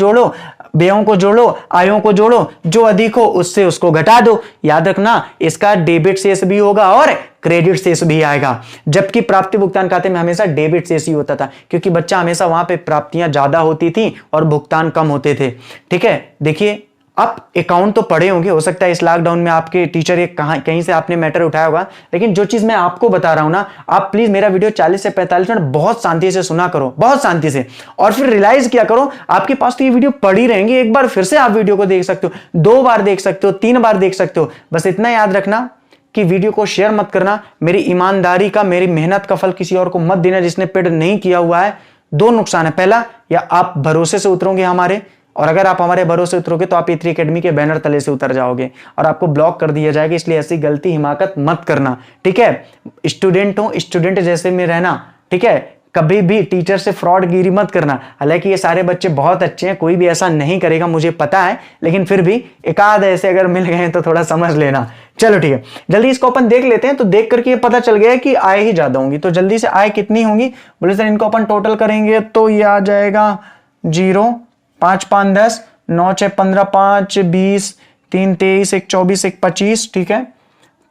जोड़ो, आयों को जोड़ो, जो अधिक हो उससे उसको घटा दो। याद रखना इसका डेबिट शेष भी होगा और क्रेडिट शेष भी आएगा, जबकि प्राप्ति भुगतान खाते में हमेशा डेबिट शेष ही होता था, क्योंकि बच्चा हमेशा वहां पे प्राप्तियां ज्यादा होती थी और भुगतान कम होते थे। ठीक है, देखिए आप अकाउंट तो पढ़े होंगे, हो सकता है इस लॉकडाउन में आपके टीचर कहीं से आपने मैटर उठाया होगा, लेकिन जो चीज मैं आपको बता रहा हूं ना, आप प्लीज मेरा वीडियो 40 से 45 मिनट बहुत शांति से सुना करो, बहुत शांति से, और फिर रियलाइज किया करो आपके पास तो ये वीडियो पड़ी रहेंगी, एक बार फिर से आप वीडियो को देख सकते हो, 2 बार देख सकते हो, 3 बार देख सकते हो। बस इतना याद रखना कि वीडियो को शेयर मत करना। मेरी ईमानदारी का, मेरी मेहनत का फल किसी और को मत देना जिसने पेड नहीं किया हुआ है। 2 नुकसान है, पहला या आप भरोसे से उतरोगे हमारे, और अगर आप हमारे भरोसे उतरोगे तो आप ए3 एकेडमी के बैनर तले से उतर जाओगे और आपको ब्लॉक कर दिया जाएगा, इसलिए ऐसी गलती हिमाकत मत करना। ठीक है, स्टूडेंट हो, स्टूडेंट जैसे में रहना। ठीक है, कभी भी टीचर से फ्रॉडगिरी मत करना। हालांकि ये सारे बच्चे बहुत अच्छे हैं, कोई भी ऐसा नहीं करेगा मुझे पता है, लेकिन फिर भी एक आध ऐसे अगर मिल गए तो थोड़ा समझ लेना। चलो ठीक है, जल्दी इसको अपन देख लेते हैं। तो देख करके ये पता चल गया है कि आय ही ज्यादा होंगी, तो जल्दी से आय कितनी होंगी, बोले सर इनको अपन टोटल करेंगे तो ये आ जाएगा 0, 5 5 10, 9 6 15, 5 20, 3 23, 1 24, 1 25। ठीक है,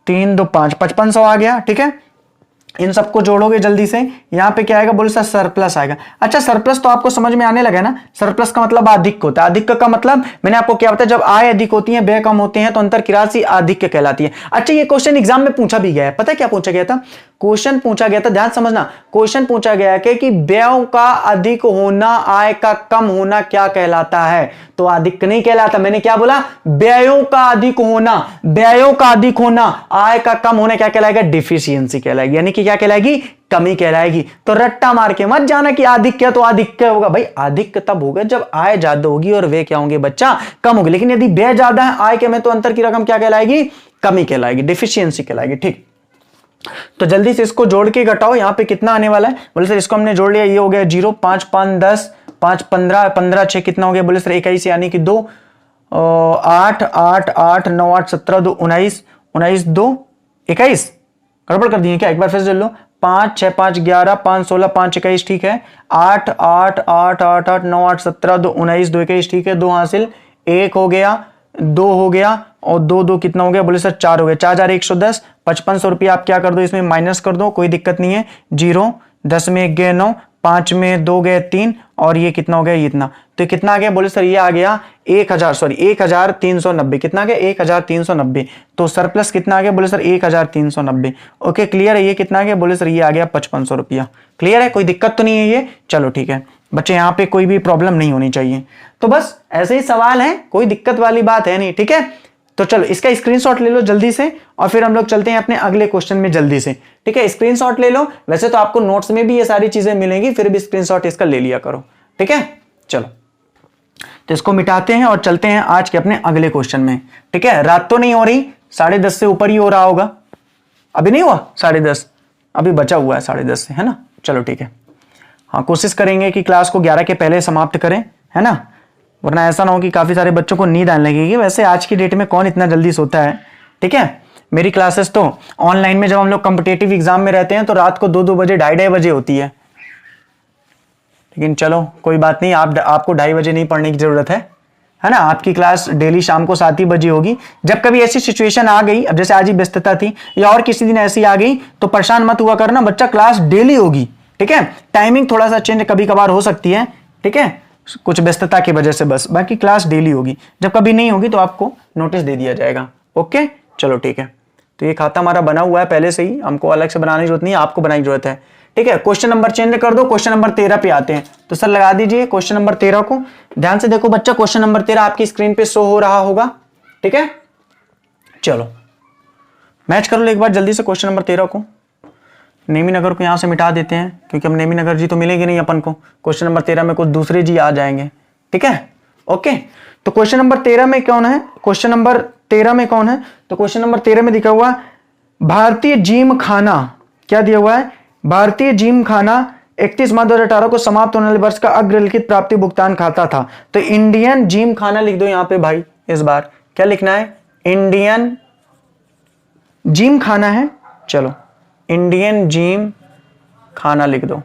3 2 5, 5500 आ गया। ठीक है, इन सबको जोड़ोगे जल्दी से, यहां पे क्या आएगा, बोले सर सरप्लस आएगा। अच्छा, सरप्लस तो आपको समझ में आने लगा ना, सरप्लस का मतलब अधिक होता है। अधिक का मतलब मैंने आपको क्या बताया, जब आय अधिक होती है व्यय कम होते हैं तो अंतर की राशि अधिक कहलाती है। अच्छा, ये क्वेश्चन एग्जाम में पूछा भी गया है, पता है क्या पूछा गया था, क्वेश्चन पूछा गया था, ध्यान समझना, क्वेश्चन पूछा गया कि व्ययों का अधिक होना आय का कम होना क्या कहलाता है, तो अधिक नहीं कहलाता। मैंने क्या बोला, व्ययों का अधिक होना, व्ययों का अधिक होना, आय का कम होना क्या कहलाएगा, डिफिशियंसी कहलाएगी, यानी कि क्या कहलाएगी, कमी कहलाएगी। तो रट्टा मार के मत जाना कि अधिक क्या, तो अधिक क्या होगा भाई, अधिक तब होगा जब आय ज्यादा होगी और व्यय क्या होंगे बच्चा, कम होगी। लेकिन यदि व्यय ज्यादा है आय के में, तो अंतर की रकम क्या कहलाएगी, कमी कहलाएगी, डिफिशियंसी कहलाएगी। ठीक, तो जल्दी से इसको जोड़ के घटाओ, यहां पे कितना आने वाला है, बोले सर इसको हमने जोड़ लिया, ये हो गया 0, 5 5 10, 5 15, 15 6 कितना हो गया, बोले सर 21, यानी कि 2, 8 8 8 9 8 17 2 19, 19 2 21, गड़बड़ कर दिए क्या, एक बार फिर से जोड़ लो, 5 6 5 11, 5 16, 5 21। ठीक है, 8 8 8 8 8 9 8 17 2 19 2 21। ठीक है, 2 हासिल, 1 हो गया, 2 हो गया, और 2 2 कितना हो गया, बोले सर 4 हो गया, 4110। 5500 रुपया आप क्या कर दो, इसमें माइनस कर दो, कोई दिक्कत नहीं है। 0, 10 में 1 गए 9, 5 में 2 गए 3, और ये कितना हो गया, ये इतना, तो कितना आ गया, बोले सर ये आ गया 1390। कितना आ गया, 1390। तो सरप्लस कितना आ गया, बोले सर 1390। ओके, क्लियर है, ये कितना आ गया, बोले सर ये आ गया 5500 रुपया। क्लियर है, कोई दिक्कत तो नहीं है ये, चलो ठीक है बच्चे, यहाँ पे कोई भी प्रॉब्लम नहीं होनी चाहिए। तो बस ऐसे ही सवाल है, कोई दिक्कत वाली बात है नहीं। ठीक है, तो चलो इसका स्क्रीनशॉट ले लो जल्दी से, और फिर हम लोग चलते हैं अपने अगले क्वेश्चन में जल्दी से। ठीक है, स्क्रीनशॉट ले लो, वैसे तो आपको नोट्स में भी ये सारी चीजें मिलेंगी, फिर भी स्क्रीनशॉट इसका ले लिया करो। ठीक है, चलो तो इसको मिटाते हैं और चलते हैं आज के अपने अगले क्वेश्चन में। ठीक है, रात तो नहीं हो रही, 10:30 से ऊपर ही हो रहा होगा, अभी नहीं हुआ 10:30, अभी बचा हुआ है 10:30 से, है ना। चलो ठीक है, हाँ कोशिश करेंगे कि क्लास को 11 के पहले समाप्त करें, है ना, वरना ऐसा ना हो कि काफी सारे बच्चों को नींद आने लगेगी। वैसे आज की डेट में कौन इतना जल्दी सोता है। ठीक है, मेरी क्लासेस तो ऑनलाइन में जब हम लोग कॉम्पिटेटिव एग्जाम में रहते हैं तो रात को 2-2 बजे, 2:30 बजे होती है। लेकिन चलो कोई बात नहीं, आपको 2:30 बजे नहीं पढ़ने की जरूरत है ना। आपकी क्लास डेली शाम को 7 ही बजे होगी। जब कभी ऐसी सिचुएशन आ गई, अब जैसे आज ही व्यस्तता थी या और किसी दिन ऐसी आ गई, तो परेशान मत हुआ करना बच्चा, क्लास डेली होगी, ठीक है। टाइमिंग थोड़ा सा चेंज कभी कभार हो सकती है, ठीक है, कुछ व्यस्तता की वजह से, बस बाकी क्लास डेली होगी। जब कभी नहीं होगी तो आपको नोटिस दे दिया जाएगा। ओके चलो ठीक है। तो ये खाता हमारा बना हुआ है पहले से ही, हमको अलग से बनाने की जरूरत नहीं है, आपको बनाने की जरूरत है, ठीक है। क्वेश्चन नंबर चेंज कर दो, क्वेश्चन नंबर 13 पे आते हैं। तो सर लगा दीजिए क्वेश्चन नंबर 13 को, ध्यान से देखो बच्चा, क्वेश्चन नंबर 13 आपकी स्क्रीन पे शो हो रहा होगा, ठीक है। चलो मैच कर लो एक बार जल्दी से क्वेश्चन नंबर 13 को। नेमी नगर को यहां से मिटा देते हैं, क्योंकि हम नेमी नगर जी तो मिलेंगे नहीं अपन को, क्वेश्चन नंबर 13 में कुछ दूसरे जी आ जाएंगे, ठीक है। ओके तो क्वेश्चन नंबर 13 में कौन है, क्वेश्चन नंबर 13 में कौन है, तो क्वेश्चन नंबर 13 में दिखा हुआ भारतीय जिम खाना, क्या दिया हुआ है, भारतीय जिम खाना 31 मार्च 2018 को समाप्त होने वाले वर्ष का अग्रलिखित प्राप्ति भुगतान खाता था। तो इंडियन जिम खाना लिख दो यहां पे भाई, इस बार क्या लिखना है, इंडियन जिम खाना है, चलो इंडियन जिम खाना लिख दो।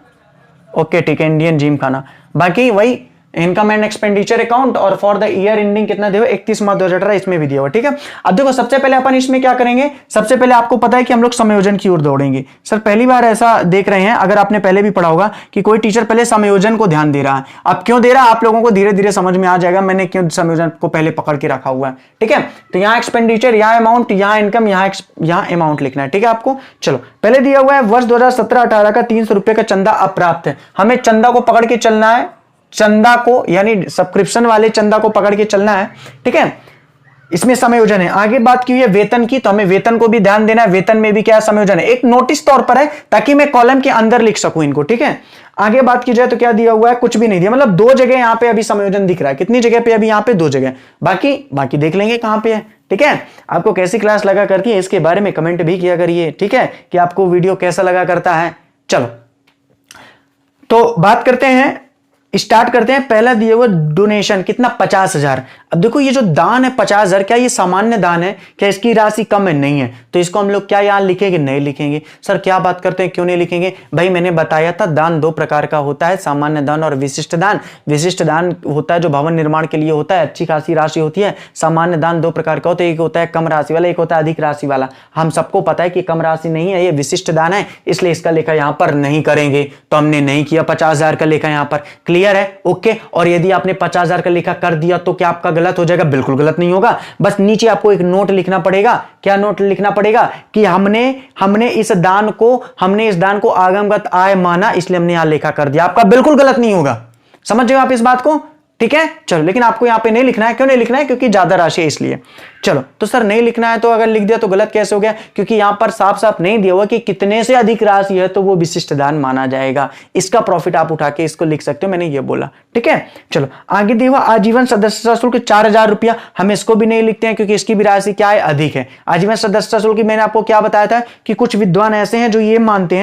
ओके ठीक है, इंडियन जिम खाना। बाकी वही इनकम एंड एक्सपेंडिचर अकाउंट और फॉर द ईयर एंडिंग कितना दिया 31 मार्च 2018, इसमें भी दिया हुआ, ठीक है। अब देखो सबसे पहले अपन इसमें क्या करेंगे, सबसे पहले आपको पता है कि हम लोग समायोजन की ओर दौड़ेंगे। सर पहली बार ऐसा देख रहे हैं, अगर आपने पहले भी पढ़ा होगा कि कोई टीचर पहले समायोजन को ध्यान दे रहा है। अब क्यों दे रहा है आप लोगों को धीरे धीरे समझ में आ जाएगा, मैंने क्यों समायोजन को पहले पकड़ के रखा हुआ है, ठीक है। तो यहाँ एक्सपेंडिचर, यहाँ अमाउंट, यहाँ इनकम, यहाँ अमाउंट लिखना है, ठीक है आपको। चलो पहले दिया हुआ है वर्ष 2017-18 का 300 रुपए का चंदा अप्राप्त है, हमें चंदा को पकड़ के चलना है, चंदा को यानी सब्सक्रिप्शन वाले चंदा को पकड़ के चलना है, ठीक है। इसमें समायोजन है। आगे बात की हुई है वेतन की, तो हमें वेतन को भी ध्यान देना है, वेतन में भी क्या समायोजन है, एक नोटिस तौर पर है ताकि मैं कॉलम के अंदर लिख सकूं इनको, ठीक है। आगे बात की जाए तो क्या दिया हुआ है, कुछ भी नहीं दिया, मतलब 2 जगह यहां पे अभी समायोजन दिख रहा है, कितनी जगह पे अभी यहां पे 2 जगह, बाकी देख लेंगे कहां पे है, ठीक है। आपको कैसी क्लास लगा करती है इसके बारे में कमेंट भी किया करिए, ठीक है, कि आपको वीडियो कैसा लगा करता है। चलो तो बात करते हैं, स्टार्ट करते हैं। पहला दिया हुआ डोनेशन कितना, 50,000। अब देखो ये जो दान है 50,000, क्या ये सामान्य दान है, क्या इसकी राशि कम है, नहीं है, तो इसको हम लोग क्या यहां लिखेंगे, नहीं लिखेंगे। सर क्या बात करते हैं, क्यों नहीं लिखेंगे भाई, मैंने बताया था दान 2 प्रकार का होता है, सामान्य दान और विशिष्ट दान। विशिष्ट दान होता है जो भवन निर्माण के लिए होता है, अच्छी खासी राशि होती है। सामान्य दान 2 प्रकार का होता है, एक होता है कम राशि वाला, एक होता है अधिक राशि वाला। हम सबको पता है कि कम राशि नहीं है, ये विशिष्ट दान है, इसलिए इसका लेखा यहां पर नहीं करेंगे, तो हमने नहीं किया 50,000 का लेखा यहां पर, क्लियर है, ओके। और यदि आपने 50,000 का लेखा कर दिया तो क्या आपका गलत हो जाएगा, बिल्कुल गलत नहीं होगा। बस नीचे आपको एक नोट लिखना पड़ेगा, क्या नोट लिखना पड़ेगा कि हमने इस दान को आगमगत आय माना, इसलिए हमने यहां लेखा कर दिया, आपका बिल्कुल गलत नहीं होगा, समझ रहे हो आप इस बात को, ठीक है। चलो लेकिन आपको यहां पे नहीं लिखना है, क्यों नहीं लिखना है, क्योंकि ज्यादा राशि है इसलिए। चलो तो सर नहीं लिखना है, तो अगर लिख दिया तो गलत कैसे हो गया, क्योंकि यहां पर साफ साफ नहीं दिया हुआ कि कितने से अधिक राशि है तो वो विशिष्ट दान माना जाएगा, इसका प्रॉफिट आप उठा के इसको लिख सकते हो, मैंने ये बोला, ठीक है। चलो आगे दिया हुआ आजीवन सदस्यता शुल्क 4,000 रुपया, हम इसको भी नहीं लिखते हैं क्योंकि इसकी भी राशि क्या है, अधिक है। आजीवन सदस्यता शुल्क की मैंने आपको क्या बताया था कि कुछ विद्वान ऐसे हैं जो ये मानते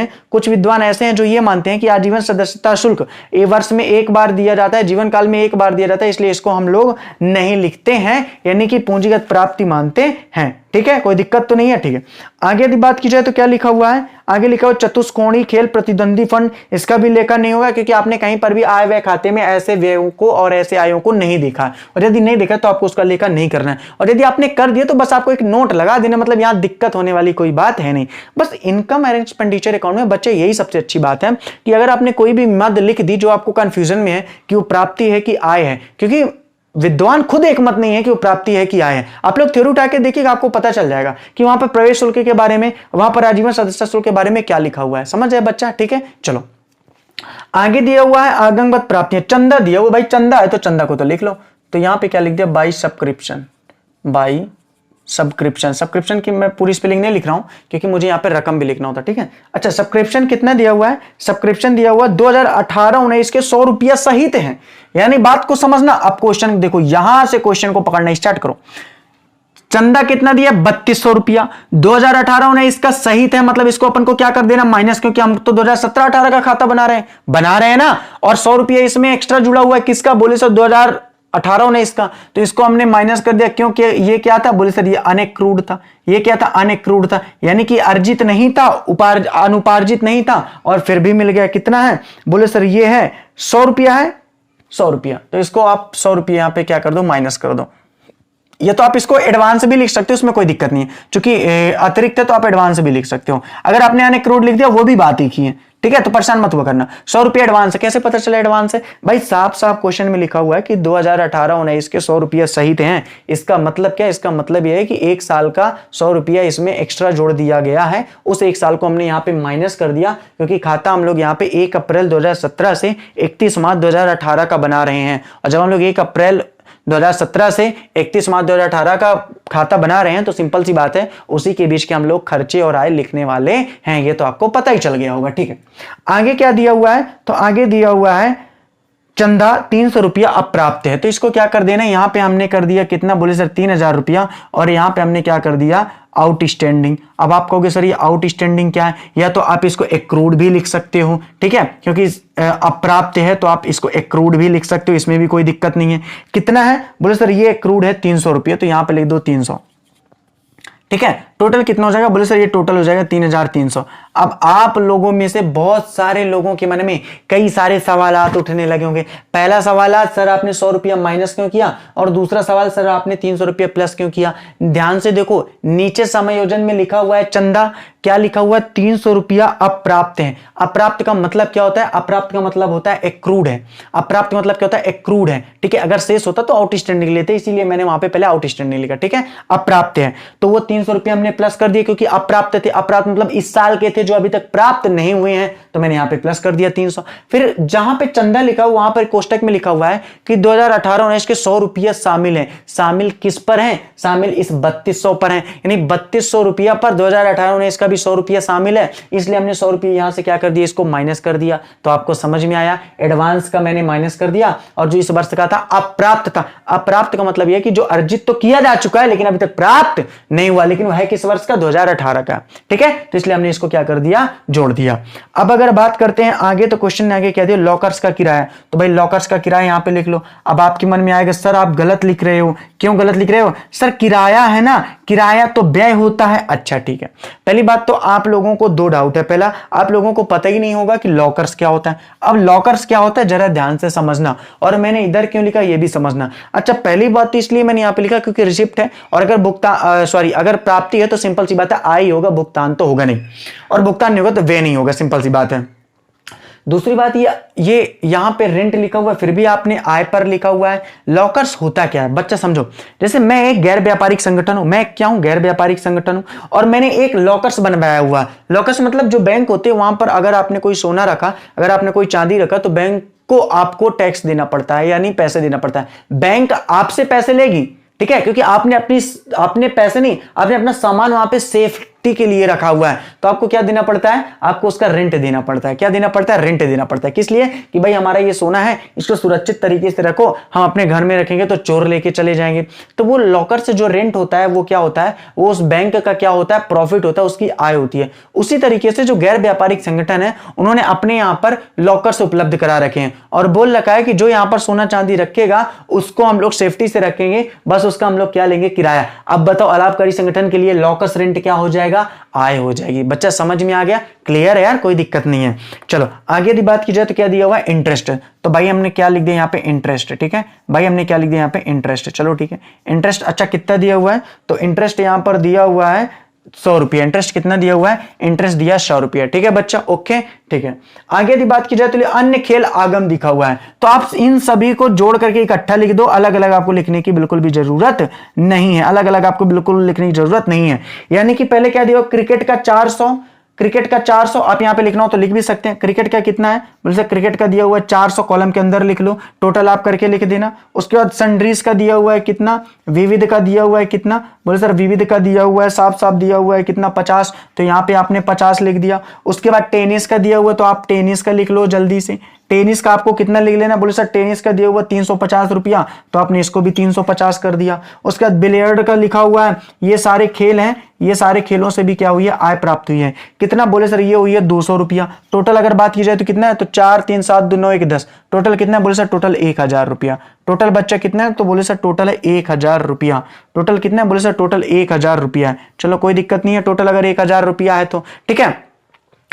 हैं कि आजीवन सदस्यता शुल्क वर्ष में 1 बार दिया जाता है, जीवन काल में 1 बार दिया जाता है, इसलिए इसको हम लोग नहीं लिखते हैं, यानी कि पूंजीगत प्राप्ति मानते हैं, ठीक है, कोई दिक्कत तो नहीं है, ठीक है। आगे यदि बात की जाए तो क्या लिखा हुआ है, आगे लिखा हुआ चतुष्कोणीय खेल प्रतिद्वंदी फंड, इसका भी लेखा नहीं होगा क्योंकि आपने कहीं पर भी आय व्यय खाते में ऐसे व्ययों को और ऐसे आयों को नहीं देखा, और यदि नहीं देखा तो आपको उसका लेखा नहीं करना है, और यदि आपने कर दिया तो बस आपको एक नोट लगा देना, मतलब यहां दिक्कत होने वाली कोई बात है नहीं। बस इनकम एंड एक्सपेंडिचर अकाउंट में बच्चे यही सबसे अच्छी बात है कि अगर आपने कोई भी मद लिख दी जो आपको कंफ्यूजन में है कि वो प्राप्ति है कि आय है, क्योंकि विद्वान खुद एक मत नहीं है कि वो प्राप्ति है कि आय है, आप लोग थ्योरी उठा के देखिएगा, आपको पता चल जाएगा कि वहां पर प्रवेश शुल्क के बारे में, वहां पर आजीवन सदस्यता शुल्क के बारे में क्या लिखा हुआ है, समझ जाए बच्चा, ठीक है। चलो आगे दिया हुआ है आगमगत प्राप्तियां, चंदा दिया हुआ, भाई चंदा है तो चंदा को तो लिख लो, तो यहां पे क्या लिख दिया, बाई सब्सक्रिप्शन की मैं पूरी स्पेलिंग नहीं लिख रहा हूं क्योंकि मुझे यहां पे रकम भी लिखना होता, ठीक है। अच्छा सब्सक्रिप्शन कितना दिया हुआ है, सब्सक्रिप्शन दिया हुआ 2018-19 के 100 रुपया सहित है, यानी बात को समझना। अब क्वेश्चन देखो, यहां से क्वेश्चन को पकड़ना स्टार्ट करो। चंदा कितना दिया, 3200 रुपया, 2018-19 का सहित है, मतलब इसको अपन को क्या कर देना, माइनस, क्योंकि हम तो 2017-18 का खाता बना रहे हैं ना, और 100 रुपया इसमें एक्स्ट्रा जुड़ा हुआ है, किसका, बोले सर 18-19 का, तो इसको हमने माइनस कर दिया क्योंकि ये क्या था, बोले सर ये अनएक्रूड था। ये क्या था, अनएक्रूड था, यानी कि अर्जित नहीं था, अनुपार्जित नहीं था, और फिर भी मिल गया। कितना है, बोले सर ये है 100 रुपया है, 100 रुपया। तो इसको आप 100 रुपया यहां पे क्या कर दो, माइनस कर दो। ये तो आप इसको एडवांस भी लिख सकते हो, उसमें कोई दिक्कत नहीं है, क्योंकि अतिरिक्त है तो आप एडवांस भी लिख सकते हो। अगर आपने अनएक्रूड लिख दिया वो भी बात ही की है, ठीक है, तो परेशान मत हुआ करना। 100 रुपया एडवांस है, कैसे पता चला एडवांस है भाई, साफ साफ क्वेश्चन में लिखा हुआ है कि 2018-19 के 100 रुपया सहित हैं। इसका मतलब क्या है, इसका मतलब यह है कि एक साल का 100 रुपया इसमें एक्स्ट्रा जोड़ दिया गया है, उस एक साल को हमने यहाँ पे माइनस कर दिया, क्योंकि खाता हम लोग यहाँ पे 1 अप्रैल 2017 से 31 मार्च 2018 का बना रहे हैं। और जब हम लोग 1 अप्रैल 2017 से 31 मार्च 2018 का खाता बना रहे हैं तो सिंपल सी बात है, उसी के बीच के हम लोग खर्चे और आय लिखने वाले हैं। ये तो आपको पता ही चल गया होगा, ठीक है। आगे क्या दिया हुआ है, तो आगे दिया हुआ है चंदा 300 रुपया अप्राप्त है, तो इसको क्या कर देना, यहां पे हमने कर दिया कितना, बोले सर 3000 रुपया, और यहां पे हमने क्या कर दिया, आउटस्टैंडिंग। अब आप कहोगे सर ये आउटस्टैंडिंग क्या है, या तो आप इसको एक्रूड भी लिख सकते हो, ठीक है, क्योंकि अप्राप्त है तो आप इसको एक्रूड भी लिख सकते हो, इसमें भी कोई दिक्कत नहीं है। कितना है, बोले सर ये एक्रूड है 300 रुपया, तो यहां पे लिख दो 300, ठीक है। टोटल कितना हो जाएगा, बोले सर ये टोटल हो जाएगा 3300। अब आप लोगों में से बहुत सारे लोगों के मन में कई सारे सवालात उठने लगे होंगे। पहला सवालात, सर आपने 100 रुपया माइनस क्यों किया, और दूसरा सवाल, सर आपने 300 रुपया प्लस क्यों किया। ध्यान से देखो, नीचे समायोजन में लिखा हुआ है चंदा, क्या लिखा हुआ है, 300 रुपया अप्राप्त है। अप्राप्त का मतलब क्या होता है, अप्राप्त का मतलब होता है एक्रूड है। अप्राप्त का मतलब क्या होता है, एक्रूड है, ठीक है। अगर शेष होता तो आउटस्टैंडिंग लेते, इसीलिए मैंने वहां पे पहले आउटस्टैंडिंग लिखा, ठीक है। अप्राप्त है तो वो 300 रुपया हमने प्लस कर दिया, क्योंकि अप्राप्त थे। अप्राप्त मतलब इस साल के थे जो अभी तक प्राप्त नहीं हुए हैं, तो मैंने यहां पे प्लस कर दिया 300। फिर जहां पे चंदा लिखा हुआ, वहां पर कोष्टक में लिखा हुआ है कि 2018-19 के 100 रुपया शामिल है। शामिल किस पर है, शामिल इस 3200 पर है, यानी 3200 रुपया पर 2018-19 का भी 100 रुपया शामिल है, इसलिए हमने 100 रुपया यहां से क्या कर दिया, इसको माइनस कर दिया। तो आपको समझ में आया, एडवांस का मैंने माइनस कर दिया, और जो इस वर्ष का था अप्राप्त था। अप्राप्त का मतलब यह कि जो अर्जित तो किया जा चुका है लेकिन अभी तक प्राप्त नहीं हुआ, लेकिन वह है किस वर्ष का, 2018 का, ठीक है। तो इसलिए हमने इसको क्या कर दिया, जोड़ दिया। अब अगर बात करते हैं आगे, तो क्वेश्चन ने आगे कह दिया लॉकर्स का किराया, तो भाई लॉकर्स का किराया यहां पे लिख लो। अब आपके मन में आएगा सर आप गलत लिख रहे हो, क्यों गलत लिख रहे हो, सर किराया है ना, किराया तो व्यय होता है। अच्छा ठीक है, पहली बात तो आप लोगों को दो डाउट है। पहला, आप लोगों को पता ही नहीं होगा कि लॉकर्स क्या होता है। अब लॉकर्स क्या होता है जरा ध्यान से समझना, और मैंने इधर क्यों लिखा ये भी समझना। अच्छा, पहली बात तो इसलिए मैंने यहां पे लिखा क्योंकि रिसिप्ट है, और अगर भुगतान अगर प्राप्ति है तो सिंपल सी बात है आय ही होगा, भुगतान तो होगा नहीं, और भुगतान नहीं होगा तो व्यय नहीं होगा, सिंपल सी बात है। दूसरी बात ये यहां पे रेंट लिखा हुआ है, फिर भी आपने आय पर लिखा हुआ है। लॉकर्स होता क्या है बच्चा समझो, जैसे मैं एक गैर व्यापारिक संगठन हूं, मैं क्या हूं, गैर व्यापारिक संगठन हूं, और मैंने एक लॉकर्स बनवाया हुआ है। लॉकर्स मतलब जो बैंक होते हैं वहां पर अगर आपने कोई सोना रखा, अगर आपने कोई चांदी रखा, तो बैंक को आपको टैक्स देना पड़ता है, यानी पैसे देना पड़ता है। बैंक आपसे पैसे लेगी, ठीक है, क्योंकि आपने पैसे नहीं, आपने अपना सामान वहां पे सेफ्टी के लिए रखा हुआ है, तो आपको क्या देना पड़ता है, आपको उसका रेंट देना पड़ता है। क्या देना पड़ता है, रेंट देना पड़ता है। किस लिए, कि भाई हमारा ये सोना है, इसको सुरक्षित तरीके से रखो, हम अपने घर में रखेंगे तो चोर लेके चले जाएंगे। तो वो लॉकर से जो रेंट होता है वो क्या होता है, वो उस बैंक का क्या होता है, प्रॉफिट होता है, उसकी आय होती है। उसी तरीके से जो गैर व्यापारिक संगठन है उन्होंने अपने यहां पर लॉकर्स उपलब्ध करा रखे हैं, और बोल रखा है कि जो यहां पर सोना चांदी रखेगा उसको हम लोग सेफ्टी से रखेंगे, बस उसका हम लोग क्या लेंगे, किराया। अब बताओ अलाभकारी संगठन के लिए लॉकर्स रेंट क्या हो जाएगा, आय हो जाएगी। बच्चा समझ में आ गया, क्लियर है यार, कोई दिक्कत नहीं है। चलो आगे यदि बात की जाए तो क्या दिया हुआ है, इंटरेस्ट। तो भाई हमने क्या लिख दिया यहाँ पे, इंटरेस्ट, ठीक है भाई, हमने क्या लिख दिया यहाँ पे, इंटरेस्ट। चलो ठीक है, इंटरेस्ट अच्छा कितना दिया हुआ है, तो इंटरेस्ट यहां पर दिया हुआ है 100 रुपया। इंटरेस्ट कितना दिया हुआ है, इंटरेस्ट दिया 100 रुपया, ठीक है बच्चा, ओके ठीक है। आगे यदि बात की जाए तो अन्य खेल आगम दिखा हुआ है, तो आप इन सभी को जोड़ करके इकट्ठा लिख दो, अलग अलग आपको लिखने की बिल्कुल भी जरूरत नहीं है, अलग अलग आपको बिल्कुल लिखने की जरूरत नहीं है। यानी कि पहले क्या दिया, क्रिकेट का 400, क्रिकेट का 400 आप यहां पे लिखना हो तो लिख भी सकते हैं। क्रिकेट का कितना है, बोले सर क्रिकेट का दिया हुआ है 400, कॉलम के अंदर लिख लो, टोटल आप करके लिख देना। उसके बाद सन्ड्रीज का दिया हुआ है कितना, विविध का दिया हुआ है कितना, बोले सर विविध का दिया हुआ है साफ साफ दिया हुआ है कितना, 50, तो यहाँ पे आपने 50 लिख दिया। उसके बाद टेनिस का दिया हुआ है तो आप टेनिस का लिख लो जल्दी से, टेनिस का आपको कितना लिख लेना, बोले सर टेनिस का दिया हुआ 350 रुपया, तो आपने इसको भी 350 कर दिया। उसके बाद बिलियर्ड का लिखा हुआ है, ये सारे खेल हैं, ये सारे खेलों से भी क्या हुई है, आय प्राप्त हुई है। कितना, बोले सर ये हुई है 200 रुपया। टोटल अगर बात की जाए तो कितना है, तो 4 3 7 2 9 1 10, टोटल कितना है, बोले सर टोटल 1000 रुपया। टोटल बच्चा कितना है, तो बोले सर टोटल है 1000 रुपया। टोटल कितना है, बोले सर टोटल 1000 रुपया है। चलो कोई दिक्कत नहीं है, टोटल अगर 1000 रुपया है तो ठीक है।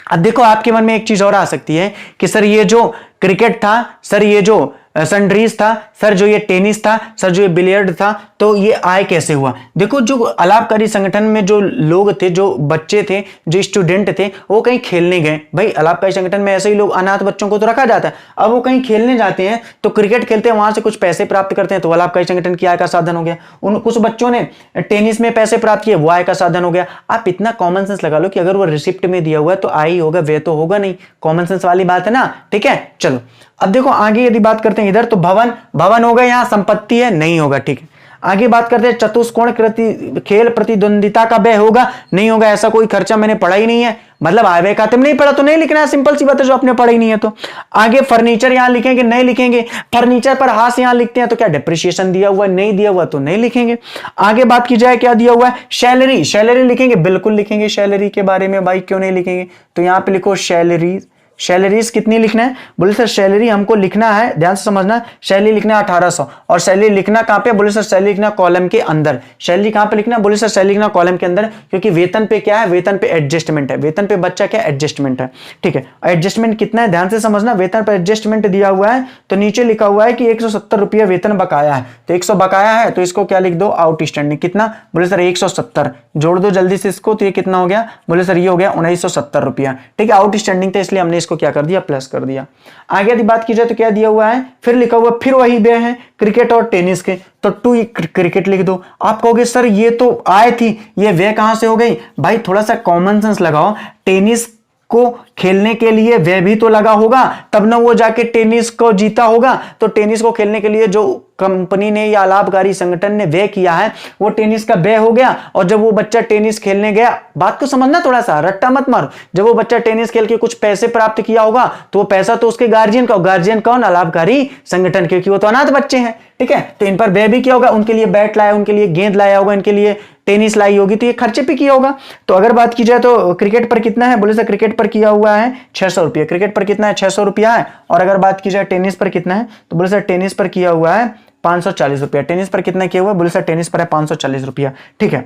अब देखो आपके मन में एक चीज और आ सकती है कि सर ये जो क्रिकेट था, सर ये जो सनरीज था, सर जो ये टेनिस था, सर जो ये बिलियर्ड था, तो ये आय कैसे हुआ। देखो जो अलाभकारी संगठन में जो लोग थे, जो बच्चे थे, जो स्टूडेंट थे, वो कहीं खेलने गए। भाई अलाभकारी संगठन में ऐसे ही लोग, अनाथ बच्चों को तो रखा जाता है। अब वो कहीं खेलने जाते हैं तो क्रिकेट खेलते हैं, वहां से कुछ पैसे प्राप्त करते हैं, तो अलाभकारी संगठन की आय का साधन हो गया। उन कुछ बच्चों ने टेनिस में पैसे प्राप्त किए, वो आय का साधन हो गया। आप इतना कॉमन सेंस लगा लो कि अगर वो रिसिप्ट में दिया हुआ है तो आय ही होगा, वे तो होगा नहीं। कॉमन सेंस वाली बात है ना, ठीक है। चलो अब देखो आगे यदि बात करते हैं इधर, तो भवन, भवन होगा, यहां संपत्ति है, नहीं होगा, ठीक है। आगे बात करते हैं चतुष्कोण खेल प्रतिद्वंदिता का व्यय होगा, नहीं होगा, ऐसा कोई खर्चा मैंने पढ़ा ही नहीं है। मतलब आय व्यय खाते में नहीं पढ़ा तो नहीं लिखना है, सिंपल सी बात है, जो आपने पढ़ा ही नहीं है तो। आगे फर्नीचर यहां लिखेंगे, नहीं लिखेंगे। फर्नीचर पर हाथ यहां लिखते हैं तो क्या डिप्रिसिएशन दिया हुआ है, नहीं दिया हुआ तो नहीं लिखेंगे। आगे बात की जाए क्या दिया हुआ है, सैलरी, सैलरी लिखेंगे, बिल्कुल लिखेंगे सैलरी के बारे में, भाई क्यों नहीं लिखेंगे। तो यहां पे लिखो सैलरी। सैलरीज कितनी लिखना है, बोले सर सैलरी हमको लिखना है, ध्यान से समझना, सैलरी लिखना है 1800। और सैलरी लिखना कहां पे, बोले सर सैलरी लिखना कॉलम के अंदर। सैलरी कहां पे लिखना, बोले सर सैलरी लिखना कॉलम के अंदर, क्योंकि वेतन पे क्या है, वेतन पे एडजस्टमेंट है, वेतन पे बच्चा क्या एडजस्टमेंट है, ठीक है। एडजस्टमेंट कितना है, ध्यान से समझना, वेतन पे एडजस्टमेंट दिया हुआ है तो नीचे लिखा हुआ है कि 170 रुपया वेतन बकाया है, तो 100 बकाया है तो इसको क्या लिख दो, आउटस्टैंडिंग। कितना, बोले सर 170, जोड़ दो जल्दी से इसको, तो ये कितना हो गया, बोले सर ये हो गया 1970 रुपया, ठीक है। आउटस्टैंडिंग था इसलिए हमने इसको क्या कर दिया, प्लस कर दिया। आगे यदि बात की जाए तो क्या दिया हुआ है, फिर लिखा हुआ, फिर वही व्यय है क्रिकेट और टेनिस के, तो 2 क्रिकेट लिख दो। आप कहोगे सर ये तो आय थी, ये व्यय कहां से हो गई। भाई थोड़ा सा कॉमन सेंस लगाओ, टेनिस को खेलने के लिए व्यय भी तो लगा होगा, तब ना वो जाके टेनिस को जीता होगा। तो टेनिस को खेलने के लिए जो कंपनी ने या लाभकारी संगठन ने व्यय किया है, वो टेनिस का व्यय हो गया। और जब वो बच्चा टेनिस खेलने गया, बात को समझना, थोड़ा सा रट्टा मत मारो, जब वो बच्चा टेनिस खेल के कुछ पैसे प्राप्त किया होगा तो वो पैसा तो उसके गार्जियन का, गार्जियन कौन, लाभकारी संगठन, क्योंकि वो तो अनाथ बच्चे हैं, ठीक है। तो इन पर व्यय भी किया होगा, उनके लिए बैट लाया, उनके लिए गेंद लाया होगा, इनके लिए टेनिस लाई होगी, तो ये खर्चे पे किया होगा। तो अगर बात की जाए तो क्रिकेट पर कितना है, बोले सर क्रिकेट पर किया हुआ है 600 रुपया, क्रिकेट पर कितना है 600 रुपया है। और अगर बात की जाए टेनिस पर कितना है, तो बोले सर टेनिस पर किया हुआ है 540 रुपया। टेनिस पर कितना किया हुआ है, बोले सर टेनिस पर है 540 रुपया, ठीक है।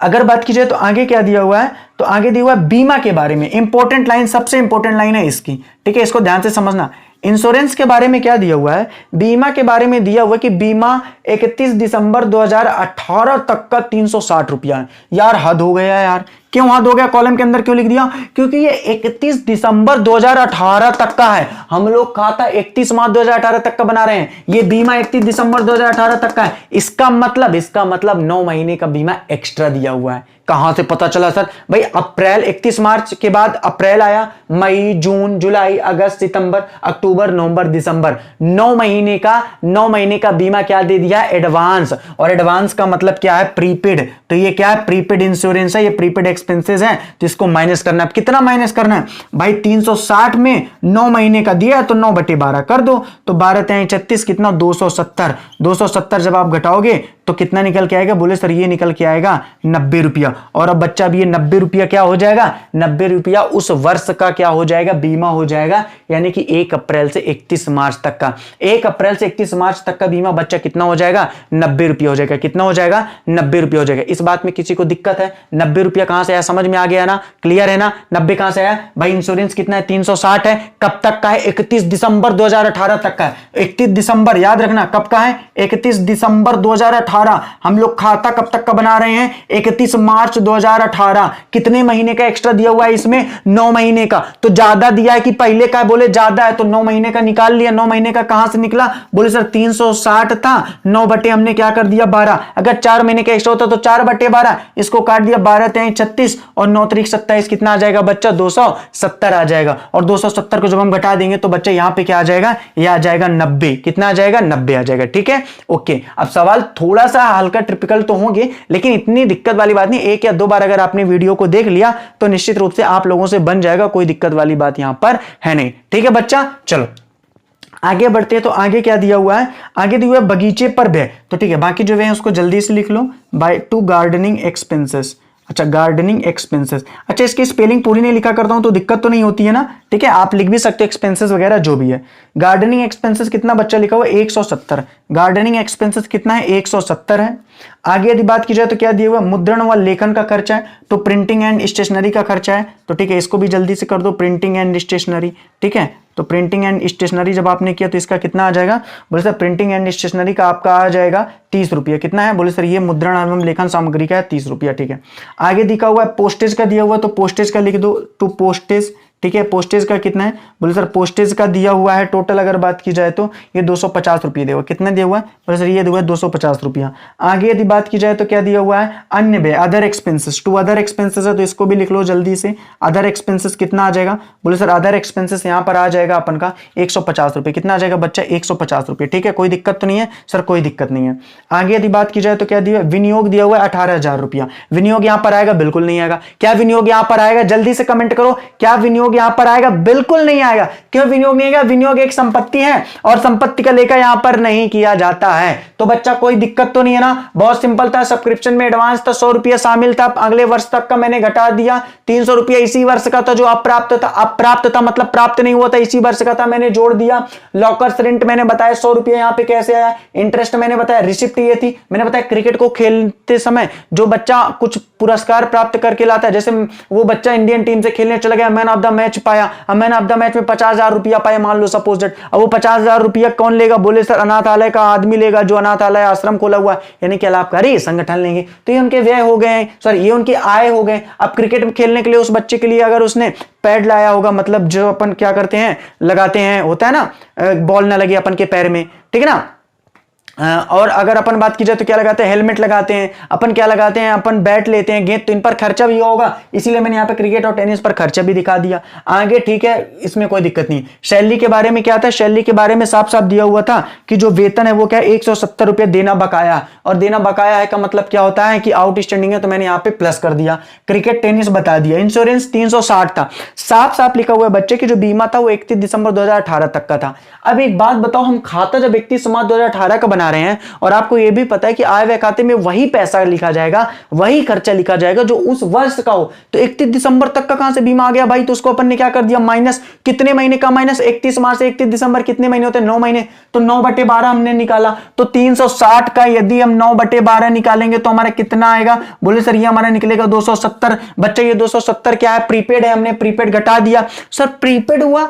अगर बात की जाए तो आगे क्या दिया हुआ है, तो आगे दिया हुआ है बीमा के बारे में, इंपॉर्टेंट लाइन, सबसे इंपॉर्टेंट लाइन है इसकी, ठीक है, इसको ध्यान से समझना। इंश्योरेंस के बारे में क्या दिया हुआ है, बीमा के बारे में दिया हुआ है कि बीमा 31 दिसंबर 2018 तक का 360 रुपया है। यार हद हो गया यार, क्यों हद हो गया, कॉलम के अंदर क्यों लिख दिया, क्योंकि ये 31 दिसंबर 2018 तक का है। हम लोग खाता 31 मार्च 2018 तक का बना रहे हैं, ये बीमा 31 दिसंबर 2018 तक का है। इसका मतलब 9 महीने का बीमा एक्स्ट्रा दिया हुआ है। कहां से पता चला सर, भाई अप्रैल 31 मार्च के बाद अप्रैल आया, मई, जून, जुलाई, अगस्त, सितंबर, अक्टूबर, नवंबर, दिसंबर, 9 महीने का बीमा क्या दे दिया, एडवांस। और एडवांस का मतलब क्या है, प्रीपेड। तो ये क्या है, प्रीपेड इंश्योरेंस है, ये प्रीपेड एक्सपेंसेस है, तो इसको माइनस करना है। कितना माइनस करना है भाई, 360 में 9 महीने का दिया तो 9/12 कर दो, तो 12 36 कितना, 270। 270 जब आप घटाओगे तो कितना निकल के आएगा, बोले सर ये निकल के आएगा 90 रुपया। और अब बच्चा भी ये 90 रुपया क्या हो जाएगा, 90 रुपया उस वर्ष का क्या हो जाएगा, बीमा हो जाएगा, यानी कि 1 अप्रैल से 31 मार्च तक का, 1 अप्रैल से 31 मार्च तक का बीमा बच्चा कितना हो जाएगा, 90 रुपया हो जाएगा। कितना हो जाएगा, 90 रुपया हो जाएगा। इस बात में किसी को दिक्कत है, 90 रुपया कहां से आया, समझ में आ गया ना, क्लियर है ना। 90 कहां से आया भाई, इंश्योरेंस कितना है, 360 है, कब तक का है, 31 दिसंबर 2018 तक का है। 31 दिसंबर याद रखना, कब का है, 31 दिसंबर 2018। हम लोग खाता कब तक का बना रहे हैं, 31 मार्च 2018। कितने महीने का एक्स्ट्रा दिया हुआ है इसमें, 9 महीने का। तो ज्यादा दिया है कि पहले का, बोले ज्यादा है, तो 9 महीने का निकाल लिया। 9 महीने का कहां से निकला, बोले सर 360 था, 9 बटे हमने क्या कर दिया 12। अगर 4 महीने का एक्स्ट्रा होता तो 4/12, इसको काट दिया, 12 3 36 और 9 3 27, कितना आ जाएगा बच्चा, 270 आ जाएगा। और 270 को जब हम घटा देंगे तो बच्चा यहां पे क्या आ जाएगा, यह आ जाएगा 90। कितना आ जाएगा, 90 आ जाएगा, ठीक है, ओके। अब सवाल थोड़ा सा हल्का ट्रिपिकल तो होंगे, लेकिन इतनी दिक्कत वाली बात नहीं। एक या दो बार अगर आपने वीडियो को देख लिया तो निश्चित रूप से आप लोगों से बन जाएगा, कोई दिक्कत वाली बात यहां पर है नहीं। ठीक है बच्चा, चलो आगे बढ़ते हैं। तो आगे क्या दिया हुआ है, आगे दिया हुआ है बगीचे पर व्यय। तो ठीक है, बाकी जो व्यय है उसको जल्दी से लिख लो, बाय टू गार्डनिंग एक्सपेंसेस। अच्छा, गार्डनिंग एक्सपेंसेस। अच्छा, इसकी स्पेलिंग पूरी नहीं लिखा करता हूं तो दिक्कत तो नहीं होती है ना। ठीक है, आप लिख भी सकते हो एक्सपेंसेस वगैरह जो भी है। गार्डनिंग एक्सपेंसेस कितना बच्चा लिखा हुआ है, 170। गार्डनिंग एक्सपेंसेस कितना है, 170 है। आगे यदि बात की जाए तो क्या दिया हुआ है, मुद्रण व लेखन का खर्चा है, तो प्रिंटिंग एंड स्टेशनरी का खर्चा है। तो ठीक है, इसको भी जल्दी से कर दो, प्रिंटिंग एंड स्टेशनरी। ठीक है, तो प्रिंटिंग एंड स्टेशनरी जब आपने किया तो इसका कितना आ जाएगा, बोले सर प्रिंटिंग एंड स्टेशनरी का आपका आ जाएगा 30 रुपया। कितना है, बोले सर ये मुद्रण एवं लेखन सामग्री का है 30 रुपया। ठीक है, आगे दिखा हुआ है पोस्टेज का दिया हुआ है, तो पोस्टेज का लिख दो, टू पोस्टेज। ठीक है, पोस्टेज का कितना है, बोले सर पोस्टेज का दिया हुआ है टोटल अगर बात की जाए तो ये 250 रुपये दिया हुआ। कितना दिया हुआ है, बोले सर ये दिया हुआ है 250 रुपया। आगे यदि बात की जाए तो क्या दिया हुआ है, अन्य व्यय, other expenses. To other expenses है तो इसको भी लिख लो जल्दी से। अदर एक्सपेंसेस कितना आ जाएगा, बोले सर अदर एक्सपेंसेस यहाँ पर आ जाएगा अपन का 150 रुपये। कितना आ जाएगा बच्चा, 150 रुपये। ठीक है, कोई दिक्कत तो नहीं है सर, कोई दिक्कत नहीं है। आगे यदि बात की जाए तो क्या दिया, विनियोग दिया हुआ है 18,000 रुपया। विनियोग यहाँ पर आएगा, बिल्कुल नहीं आएगा। क्या विनियोग यहाँ पर आएगा, जल्दी से कमेंट करो, क्या विनियोग यहाँ पर आएगा, बिल्कुल नहीं आएगा। क्यों विनियोग नहीं आएगा, विनियोग एक संपत्ति है और संपत्ति का लेखा यहां पर नहीं किया जाता है। तो बच्चा कोई दिक्कत तो नहीं है ना, बहुत सिंपल था। सब्सक्रिप्शन में एडवांस था 100 रुपया शामिल था, अगले वर्ष तक का मैंने घटा दिया। 300 रुपया इसी वर्ष का था जो अप्राप्त था, अप्राप्त था मतलब प्राप्त नहीं हुआ था, इसी वर्ष का था, मैंने जोड़ दिया। लॉकर्स रेंट मैंने बताया 100 रुपया यहाँ पे कैसे आया, इंटरेस्ट मैंने बताया, रिसिप्ट ये थी, मैंने बताया क्रिकेट को खेलते समय जो बच्चा कुछ पुरस्कार प्राप्त करके लाता है, जैसे वो बच्चा इंडियन टीम से खेलने चला गया, मैन ऑफ द मैच पाया, मैन ऑफ द मैच में 50,000 रुपया पाए मान लो सपोज दैट। अब वो 50,000 रुपया कौन लेगा, बोले सर अनाथालय का आदमी लेगा जो अनाथालय आश्रम खोला हुआ है, यानी कि लाभकारी संगठन लेंगे। तो ये उनके व्यय हो गए, सॉरी ये उनकी आय हो गए। अब क्रिकेट में खेलने के लिए उस बच्चे के लिए अगर उसने पैड लाया होगा, मतलब जो अपन क्या करते हैं लगाते हैं, होता है ना बॉल ना लगे अपन के पैर में, ठीक है ना। और अगर अपन बात की जाए तो क्या लगाते हैं, हेलमेट लगाते हैं अपन, क्या लगाते हैं अपन, बैट लेते हैं, गेंद, तो इन पर खर्चा भी होगा, इसीलिए मैंने यहाँ पे क्रिकेट और टेनिस पर खर्चा भी दिखा दिया। आगे ठीक है, इसमें कोई दिक्कत नहीं। सैलरी के बारे में क्या था, सैलरी के बारे में साफ साफ दिया हुआ था कि जो वेतन है वो क्या है 170 रुपये देना बकाया, और देना बकाया है का मतलब क्या होता है कि आउटस्टैंडिंग है, तो मैंने यहाँ पे प्लस कर दिया। क्रिकेट टेनिस बता दिया। इंश्योरेंस 360 था, साफ साफ लिखा हुआ है बच्चे की जो बीमा था वो 31 दिसंबर 2018 तक का था। अब एक बात बताओ, हम खाता जब 31 मार्च 2018 का बना रहे हैं और आपको यह भी पता है कि आय व्यय खाते में वही पैसा लिखा जाएगा, वही खर्चा लिखा जाएगा जो उस वर्ष का हो, तो 31 दिसंबर तक का कहां से बीमा आ गया भाई, तो उसको अपन ने क्या कर दिया माइनस, कितने महीने का माइनस, 31 मार्च से 31 दिसंबर कितने महीने होते हैं, 9 महीने, तो 9/12 हमने निकाला। तो 360 का यदि हम 9/12 निकालेंगे तो हमारा कितना आएगा, बोले सर ये हमारा निकलेगा 270। बच्चे ये 270 क्या है, प्रीपेड है, हमने प्रीपेड घटा दिया। सर प्रीपेड हुआ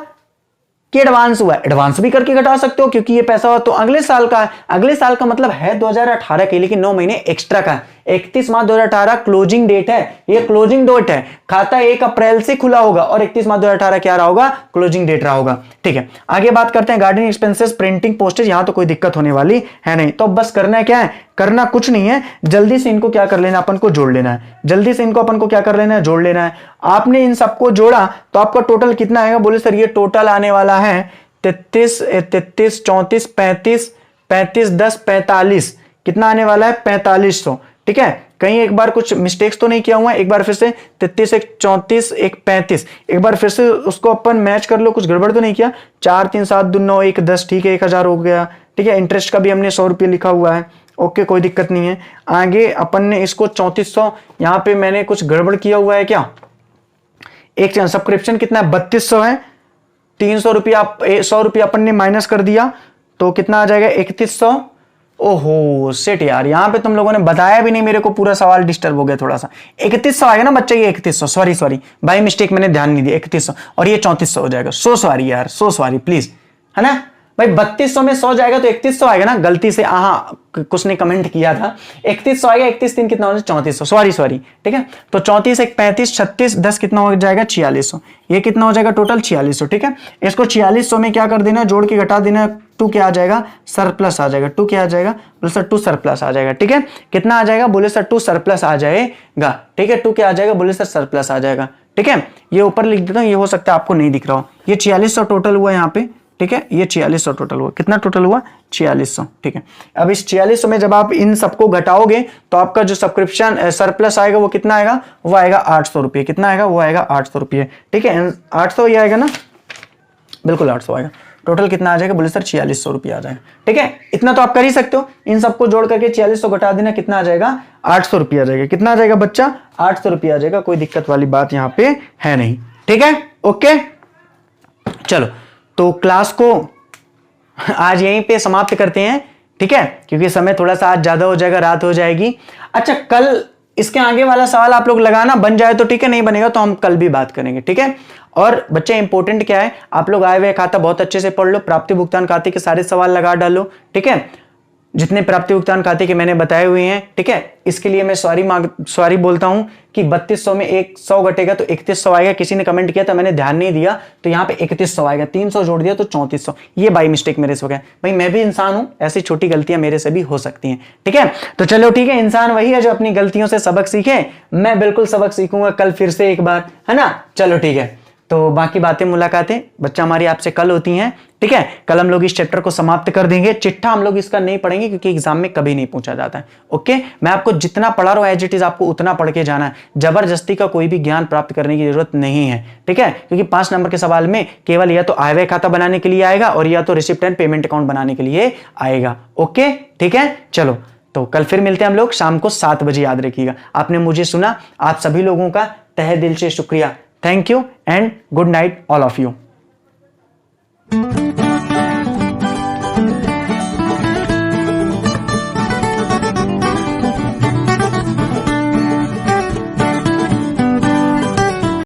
कि एडवांस हुआ, एडवांस भी करके घटा सकते हो क्योंकि ये पैसा हो तो अगले साल का है, अगले साल का मतलब है 2018 के, लेकिन 9 महीने एक्स्ट्रा का है। 31 मार्च 2018 क्लोजिंग डेट है, ये क्लोजिंग डेट है, खाता 1 अप्रैल से खुला होगा और 31 मार्च 2018 क्या रहा होगा, क्लोजिंग डेट रहा होगा। ठीक है, आगे बात करते हैं गार्डनिंग एक्सपेंसेस, प्रिंटिंग, पोस्टेज, यहां तो कोई दिक्कत होने वाली है नहीं। तो बस करना है क्या है, करना कुछ नहीं है, जल्दी से इनको क्या कर लेना, अपन को जोड़ लेना है, जल्दी से इनको अपन को क्या कर लेना है, जोड़ लेना है। आपने इन सबको जोड़ा तो आपका टोटल कितना आएगा, बोले सर ये टोटल आने वाला है 33, 34, 35, 35, 10, 45, कितना आने वाला है 4500। ठीक है, कहीं एक बार कुछ मिस्टेक्स तो नहीं किया हुआ है, एक बार फिर से 33, 1, 34, 1, 35, एक बार फिर से उसको अपन मैच कर लो, कुछ गड़बड़ तो नहीं किया। 4, 3, 7, 2, 9, 1, 10, ठीक है 1000 हो गया। ठीक है, इंटरेस्ट का भी हमने 100 रुपये लिखा हुआ है, ओके कोई दिक्कत नहीं है। आगे अपन ने इसको 3400, यहां पे मैंने कुछ गड़बड़ किया हुआ है क्या, एक सब्सक्रिप्शन कितना है 3200 है, 300 रुपया 100 रुपया अपन ने माइनस कर दिया तो कितना आ जाएगा 3100। ओहो सेट यार, यहां पे तुम लोगों ने बताया भी नहीं मेरे को, पूरा सवाल डिस्टर्ब हो गया थोड़ा सा। 3100 आएगा ना बच्चे, ये 3100, सॉरी बाय मिस्टेक मैंने ध्यान नहीं दिया, 3100 और ये 3400 हो जाएगा। सो सॉरी यार, सो सॉरी प्लीज, है ना भाई। 3200 में 100 जाएगा तो 3100 आएगा ना, गलती से कुछ ने कमेंट किया था 3100 आएगा, 31 3 कितना हो जाएगा 3400, सॉरी ठीक है। तो 34 1 35 36 10 कितना हो जाएगा 4600, ये कितना हो जाएगा टोटल 4600। ठीक है, इसको 4600 में क्या कर देना, जोड़ के घटा देना, 2 क्या आ जाएगा सरप्लस आ जाएगा, 2 क्या आ जाएगा, बोले सर 2 सरप्लस आ जाएगा। ठीक है, कितना आ जाएगा, बोले सर 2 सरप्लस आ जाएगा। ठीक है, 2 क्या आ जाएगा, बोले सर सरप्लस आ जाएगा। ठीक है, ये ऊपर लिख देता हूं, ये हो सकता है आपको नहीं दिख रहा हो, ये 4600 टोटल हुआ यहाँ पे, ठीक है, ये 4600 टोटल हुआ। कितना टोटल हुआ? 4600। ठीक है, अब इस 4600 में जब आप इन सबको घटाओगे तो आपका जो सब्सक्रिप्शन सरप्लस आएगा वो कितना आएगा? वो आएगा 800 रुपये। कितना आएगा? वो आएगा 800 रुपये। ठीक है, 800 ही आएगा ना, बिल्कुल 800 आएगा। टोटल कितना आ जाएगा? बोले सर 4600 रुपये आ जाएगा। ठीक है, इतना तो आप कर ही सकते हो। इन सबको जोड़ करके 4600 घटा देना, कितना आ जाएगा? 800 रुपये आ जाएगा। कितना आ जाएगा बच्चा? 800 रुपये आ जाएगा। कोई दिक्कत वाली बात यहाँ पे है नहीं। ठीक है, ओके, चलो तो क्लास को आज यहीं पे समाप्त करते हैं। ठीक है, क्योंकि समय थोड़ा सा आज ज्यादा हो जाएगा, रात हो जाएगी। अच्छा, कल इसके आगे वाला सवाल आप लोग लगाना, बन जाए तो ठीक है, नहीं बनेगा तो हम कल भी बात करेंगे। ठीक है, और बच्चे इंपॉर्टेंट क्या है, आप लोग आए हुए खाता बहुत अच्छे से पढ़ लो, प्राप्ति भुगतान खाते के सारे सवाल लगा डालो। ठीक है, जितने प्राप्ति भुगतान खाते के मैंने बताए हुए हैं। ठीक है, इसके लिए मैं सॉरी बोलता हूं कि 3200 में 100 घटेगा तो 3100 आएगा। किसी ने कमेंट किया था, मैंने ध्यान नहीं दिया, तो यहाँ पे 3100 आएगा। 300 जोड़ दिया तो 3400। ये बाई मिस्टेक मेरे से हो गया। भाई मैं भी इंसान हूं, ऐसी छोटी गलतियां मेरे से भी हो सकती हैं। ठीक है, तो चलो ठीक है, इंसान वही है जो अपनी गलतियों से सबक सीखे। मैं बिल्कुल सबक सीखूंगा कल फिर से एक बार, है ना। चलो ठीक है, तो बाकी बातें मुलाकातें बच्चा हमारी आपसे कल होती हैं। ठीक है, कल हम लोग इस चैप्टर को समाप्त कर देंगे। चिट्ठा हम लोग इसका नहीं पढ़ेंगे क्योंकि एग्जाम में कभी नहीं पूछा जाता है। ओके, मैं आपको जितना पढ़ा रहा हूं एज इट इज आपको उतना पढ़ के जाना है। जबरदस्ती का कोई भी ज्ञान प्राप्त करने की जरूरत नहीं है। ठीक है, क्योंकि 5 नंबर के सवाल में केवल या तो आय व्यय खाता बनाने के लिए आएगा और या तो रिसिप्ट एंड पेमेंट अकाउंट बनाने के लिए आएगा। ओके, ठीक है, चलो तो कल फिर मिलते हैं हम लोग शाम को 7 बजे। याद रखिएगा, आपने मुझे सुना, आप सभी लोगों का तहे दिल से शुक्रिया। Thank you and good night all of you.